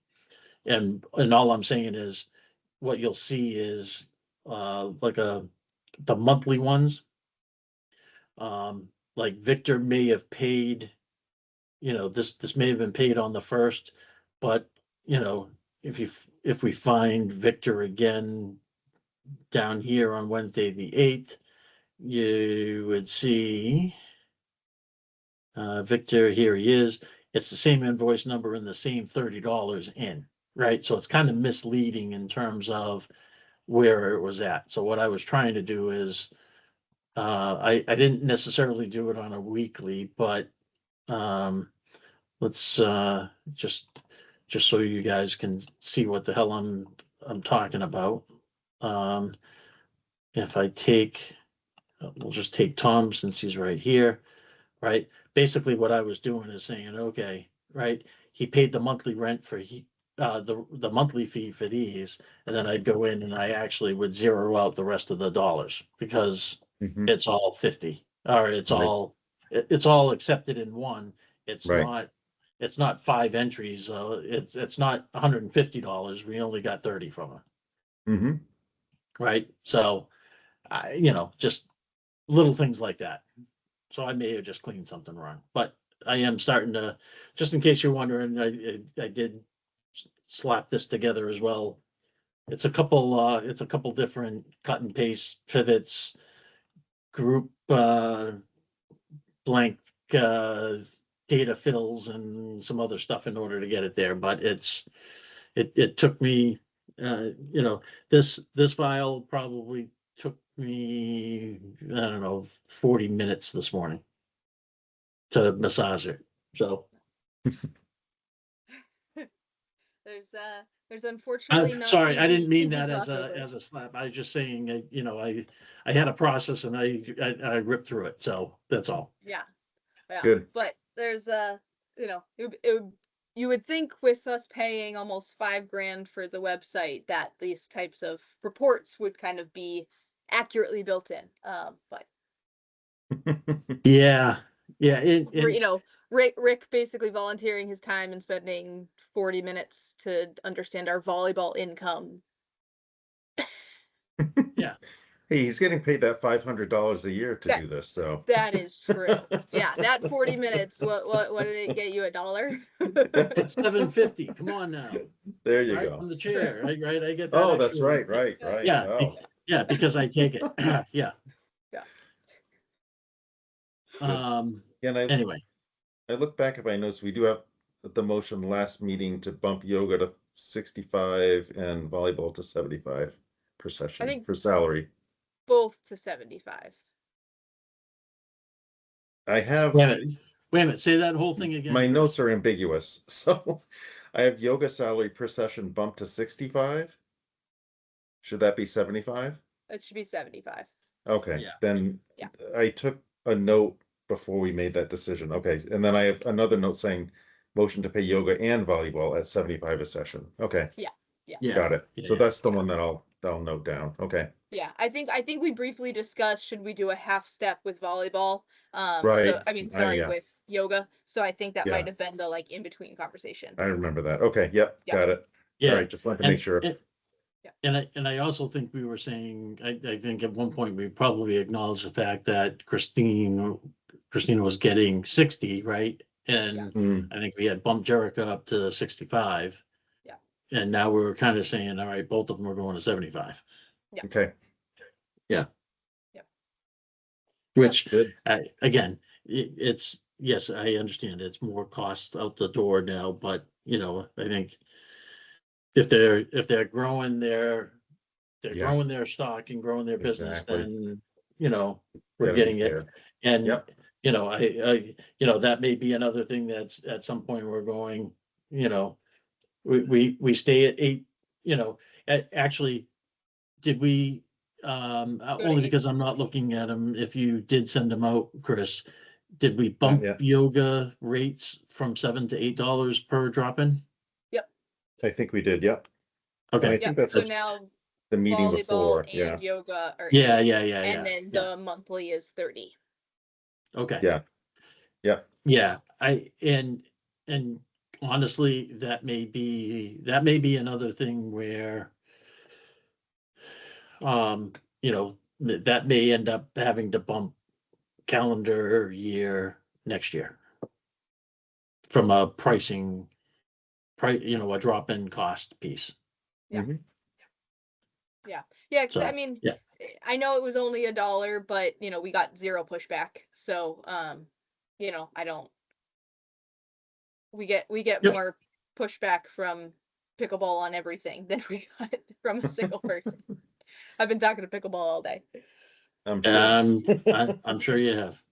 [SPEAKER 2] And all I'm saying is, what you'll see is like the monthly ones. Like Victor may have paid, this may have been paid on the 1st, but if we find Victor again down here on Wednesday the 8th, you would see Victor, here he is. It's the same invoice number and the same $30 in, right? So it's kind of misleading in terms of where it was at. So what I was trying to do is, I didn't necessarily do it on a weekly, but let's just so you guys can see what the hell I'm talking about. If I take, we'll just take Tom since he's right here, right? Basically, what I was doing is saying, okay, right? He paid the monthly rent for the monthly fee for these, and then I'd go in and I actually would zero out the rest of the dollars, because
[SPEAKER 1] Mhm.
[SPEAKER 2] it's all 50, or it's
[SPEAKER 1] Right.
[SPEAKER 2] it's all accepted in one. It's
[SPEAKER 1] Right.
[SPEAKER 2] not, 5 entries. It's not $150. We only got 30 from it,
[SPEAKER 1] Mhm.
[SPEAKER 2] right? So just little things like that. So I may have just cleaned something wrong, but I am starting to, just in case you're wondering, I did slap this together as well. It's a couple different cut and paste pivots, group blank data fills, and some other stuff in order to get it there. But it took me, this file probably took me, I don't know, 40 minutes this morning to massage it. So
[SPEAKER 3] There's unfortunately
[SPEAKER 2] I'm
[SPEAKER 3] not
[SPEAKER 2] sorry, I didn't mean
[SPEAKER 3] easy
[SPEAKER 2] that
[SPEAKER 3] crossover.
[SPEAKER 2] as a slap. I was just saying, I had a process and I ripped through it. So that's all.
[SPEAKER 3] Yeah. Yeah.
[SPEAKER 1] Good.
[SPEAKER 3] But there's you would think with us paying almost $5,000 for the website that these types of reports would kind of be accurately built in. But
[SPEAKER 2] Yeah. Yeah.
[SPEAKER 3] Rick basically volunteering his time and spending 40 minutes to understand our volleyball income.
[SPEAKER 2] Yeah.
[SPEAKER 1] Hey, he's getting paid that $500 a year to
[SPEAKER 3] That-
[SPEAKER 1] do this, so.
[SPEAKER 3] That is true. Yeah, that 40 minutes. What did it get you, $1?
[SPEAKER 2] It's $750. Come on now.
[SPEAKER 1] There you
[SPEAKER 2] Right
[SPEAKER 1] go.
[SPEAKER 2] from the chair, right? I get that.
[SPEAKER 1] Oh, that's
[SPEAKER 2] extra.
[SPEAKER 1] right.
[SPEAKER 2] Yeah.
[SPEAKER 1] Oh,
[SPEAKER 2] Yeah, because I take it. Yeah.
[SPEAKER 3] Yeah.
[SPEAKER 1] and
[SPEAKER 2] Anyway,
[SPEAKER 1] I look back at my notes, we do have the motion last meeting to bump yoga to 65 and volleyball to 75 per session
[SPEAKER 3] think-
[SPEAKER 1] for salary.
[SPEAKER 3] Both to 75.
[SPEAKER 1] I have,
[SPEAKER 2] Wait a minute, say that whole thing again.
[SPEAKER 1] my
[SPEAKER 2] Chris.
[SPEAKER 1] notes are ambiguous, so I have yoga salary per session bumped to 65. Should that be 75?
[SPEAKER 3] It should be 75.
[SPEAKER 1] Okay,
[SPEAKER 2] Yeah.
[SPEAKER 1] then
[SPEAKER 3] Yeah.
[SPEAKER 1] I took a note before we made that decision. Okay, and then I have another note saying motion to pay yoga and volleyball at 75 a session. Okay,
[SPEAKER 2] Yeah,
[SPEAKER 1] got it. So
[SPEAKER 2] yeah.
[SPEAKER 1] that's the one that I'll note down. Okay,
[SPEAKER 3] Yeah, I think we briefly discussed should we do a half step with volleyball.
[SPEAKER 1] Right.
[SPEAKER 3] So I mean, sorry,
[SPEAKER 1] yeah.
[SPEAKER 3] with yoga. So I think that
[SPEAKER 1] Yeah.
[SPEAKER 3] might have been the like in between conversation.
[SPEAKER 1] I remember that. Okay, yep,
[SPEAKER 3] Yeah.
[SPEAKER 1] got it. All
[SPEAKER 2] Yeah.
[SPEAKER 1] right, just wanted to make sure.
[SPEAKER 2] And I also think we were saying, I think at one point we probably acknowledged the fact that Christina was getting 60, right? And
[SPEAKER 1] Mm,
[SPEAKER 2] I think we had bumped Jerica up to 65.
[SPEAKER 3] Yeah.
[SPEAKER 2] And now we were kind of saying, all right, both of them are going to 75.
[SPEAKER 1] okay,
[SPEAKER 2] Which,
[SPEAKER 1] good.
[SPEAKER 2] again, it's, yes, I understand it's more cost out the door now, but I think if they're growing
[SPEAKER 1] Yeah.
[SPEAKER 2] growing their stock and growing their business,
[SPEAKER 1] Exactly.
[SPEAKER 2] then, we're
[SPEAKER 1] Gotta be
[SPEAKER 2] getting it.
[SPEAKER 1] fair.
[SPEAKER 2] And,
[SPEAKER 1] Yep.
[SPEAKER 2] that may be another thing that's at some point we're going, we stay at 8, actually, did we, only because I'm not looking at them, if you did send them out, Chris, did we bump
[SPEAKER 1] yet.
[SPEAKER 2] yoga rates from $7 to $8 per drop-in?
[SPEAKER 1] I think we did, yep. And I
[SPEAKER 2] Okay,
[SPEAKER 1] think
[SPEAKER 3] Yeah,
[SPEAKER 1] that's
[SPEAKER 3] so now
[SPEAKER 1] the meeting
[SPEAKER 3] volleyball
[SPEAKER 1] before,
[SPEAKER 3] and
[SPEAKER 1] yeah,
[SPEAKER 3] yoga are
[SPEAKER 2] yeah,
[SPEAKER 3] 80,
[SPEAKER 2] yeah, yeah,
[SPEAKER 3] and
[SPEAKER 2] yeah,
[SPEAKER 3] then
[SPEAKER 2] yeah,
[SPEAKER 3] the monthly is 30.
[SPEAKER 2] okay.
[SPEAKER 1] yeah.
[SPEAKER 2] Yeah, and honestly, that may be another thing where, that may end up having to bump calendar year next year from a a drop-in cost piece.
[SPEAKER 3] Yeah.
[SPEAKER 1] Mhm.
[SPEAKER 3] Yeah, 'cause
[SPEAKER 2] So,
[SPEAKER 3] I mean,
[SPEAKER 2] yeah.
[SPEAKER 3] I know it was only $1, but we got 0 pushback. So I don't. We get
[SPEAKER 2] Yep.
[SPEAKER 3] more pushback from pickleball on everything than we got from a single person. I've been talking to pickleball all day.
[SPEAKER 1] I'm sure.
[SPEAKER 2] I'm sure you have.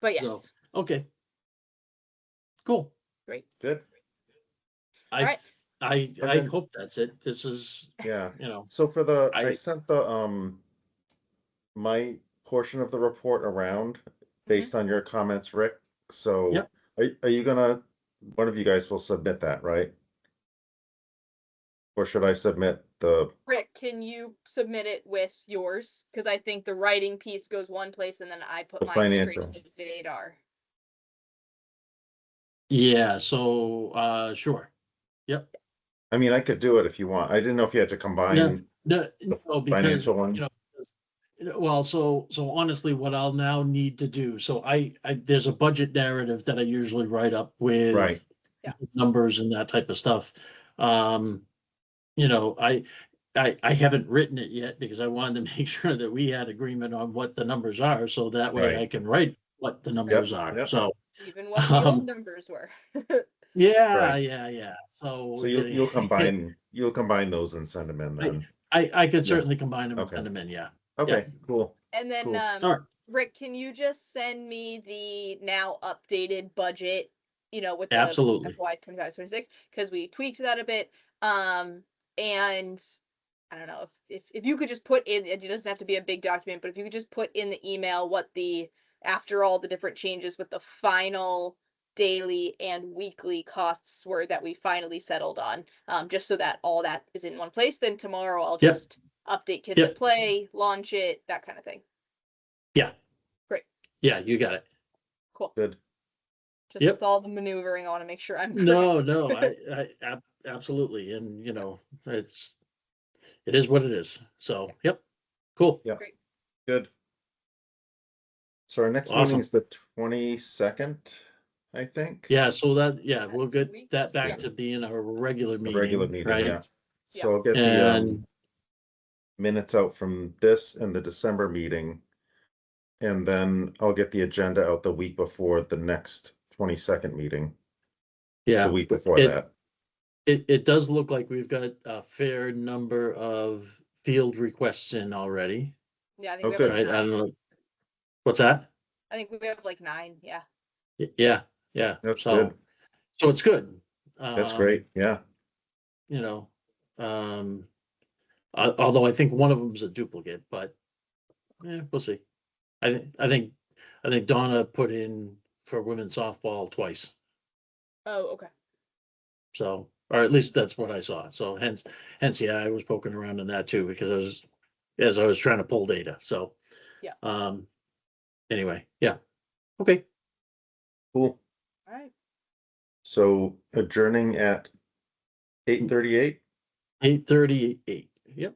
[SPEAKER 3] But yes,
[SPEAKER 2] So, okay. Cool.
[SPEAKER 3] great.
[SPEAKER 1] Good,
[SPEAKER 2] I
[SPEAKER 3] right.
[SPEAKER 2] I
[SPEAKER 1] then-
[SPEAKER 2] hope that's it. This is,
[SPEAKER 1] yeah.
[SPEAKER 2] you know,
[SPEAKER 1] So for the, I
[SPEAKER 2] I-
[SPEAKER 1] sent the, my portion of the report around based on your comments, Rick. So
[SPEAKER 2] Yep.
[SPEAKER 1] are you gonna, one of you guys will submit that, right? Or should I submit the,
[SPEAKER 3] Rick, can you submit it with yours? Because I think the writing piece goes one place and then I put
[SPEAKER 1] The
[SPEAKER 3] mine straight
[SPEAKER 1] financial.
[SPEAKER 3] into Vadar.
[SPEAKER 2] yeah, so sure.
[SPEAKER 1] I mean, I could do it if you want. I didn't know if you had to combine
[SPEAKER 2] No,
[SPEAKER 1] the
[SPEAKER 2] because,
[SPEAKER 1] financial one.
[SPEAKER 2] well, so honestly, what I'll now need to do, so I there's a budget narrative that I usually write up with
[SPEAKER 1] Right.
[SPEAKER 3] Yeah.
[SPEAKER 2] numbers and that type of stuff. I haven't written it yet because I wanted to make sure that we had agreement on what the numbers are, so that way
[SPEAKER 1] Right.
[SPEAKER 2] I can write what the numbers are.
[SPEAKER 1] yep.
[SPEAKER 2] So,
[SPEAKER 3] Even what the old
[SPEAKER 2] Um,
[SPEAKER 3] numbers were.
[SPEAKER 2] yeah,
[SPEAKER 1] Right.
[SPEAKER 2] yeah. So
[SPEAKER 1] So you'll combine those and send them in then.
[SPEAKER 2] I could
[SPEAKER 1] Yeah.
[SPEAKER 2] certainly combine them and
[SPEAKER 1] Okay.
[SPEAKER 2] send them in. Yeah.
[SPEAKER 1] Okay, cool.
[SPEAKER 3] And then
[SPEAKER 1] Cool.
[SPEAKER 2] All right.
[SPEAKER 3] Rick, can you just send me the now updated budget, with the
[SPEAKER 2] Absolutely.
[SPEAKER 3] FY 25-26, because we tweaked that a bit. And I don't know if you could just put in, it doesn't have to be a big document, but if you could just put in the email what after all the different changes, with the final daily and weekly costs were that we finally settled on, just so that all that is in one place. Then tomorrow I'll
[SPEAKER 2] Yep.
[SPEAKER 3] just update Kids
[SPEAKER 2] Yep.
[SPEAKER 3] at Play, launch it, that kind of thing.
[SPEAKER 2] Yeah.
[SPEAKER 3] Great.
[SPEAKER 2] Yeah, you got it.
[SPEAKER 3] Cool.
[SPEAKER 1] Good.
[SPEAKER 3] Just
[SPEAKER 2] Yep.
[SPEAKER 3] with all the maneuvering, I want to make sure I'm
[SPEAKER 2] No,
[SPEAKER 3] correct.
[SPEAKER 2] I absolutely, and it is what it is. So, yep, cool.
[SPEAKER 1] Yeah.
[SPEAKER 3] Great.
[SPEAKER 1] Good. So our next
[SPEAKER 2] Awesome.
[SPEAKER 1] meeting is the 22nd, I think.
[SPEAKER 2] Yeah, so we'll
[SPEAKER 3] That's
[SPEAKER 2] get
[SPEAKER 3] weeks.
[SPEAKER 2] that back
[SPEAKER 3] Yeah.
[SPEAKER 2] to being a regular
[SPEAKER 1] The
[SPEAKER 2] meeting.
[SPEAKER 1] regular meeting,
[SPEAKER 2] right?
[SPEAKER 1] yeah. So I'll get the
[SPEAKER 2] And
[SPEAKER 1] minutes out from this and the December meeting. And then I'll get the agenda out the week before the next 22nd meeting,
[SPEAKER 2] Yeah.
[SPEAKER 1] the week before
[SPEAKER 2] it-
[SPEAKER 1] that.
[SPEAKER 2] It does look like we've got a fair number of field requests in already,
[SPEAKER 3] Yeah, I think
[SPEAKER 1] Oh,
[SPEAKER 3] we have
[SPEAKER 1] good.
[SPEAKER 3] like
[SPEAKER 2] right? I
[SPEAKER 3] 9.
[SPEAKER 2] don't know. What's that?
[SPEAKER 3] I think we have like 9. Yeah.
[SPEAKER 2] Yeah, yeah.
[SPEAKER 1] That's
[SPEAKER 2] So,
[SPEAKER 1] good.
[SPEAKER 2] so it's good.
[SPEAKER 1] That's
[SPEAKER 2] Um,
[SPEAKER 1] great. Yeah.
[SPEAKER 2] You know, although I think one of them's a duplicate, but we'll see. I think Donna put in for women's softball twice.
[SPEAKER 3] Oh, okay.
[SPEAKER 2] So, or at least that's what I saw. So hence, yeah, I was poking around in that too, because as I was trying to pull data. So,
[SPEAKER 3] Yeah.
[SPEAKER 2] anyway, yeah. Okay.
[SPEAKER 1] Cool.
[SPEAKER 3] All right.
[SPEAKER 1] So adjourning at 8:38.
[SPEAKER 2] 8:38. Yep.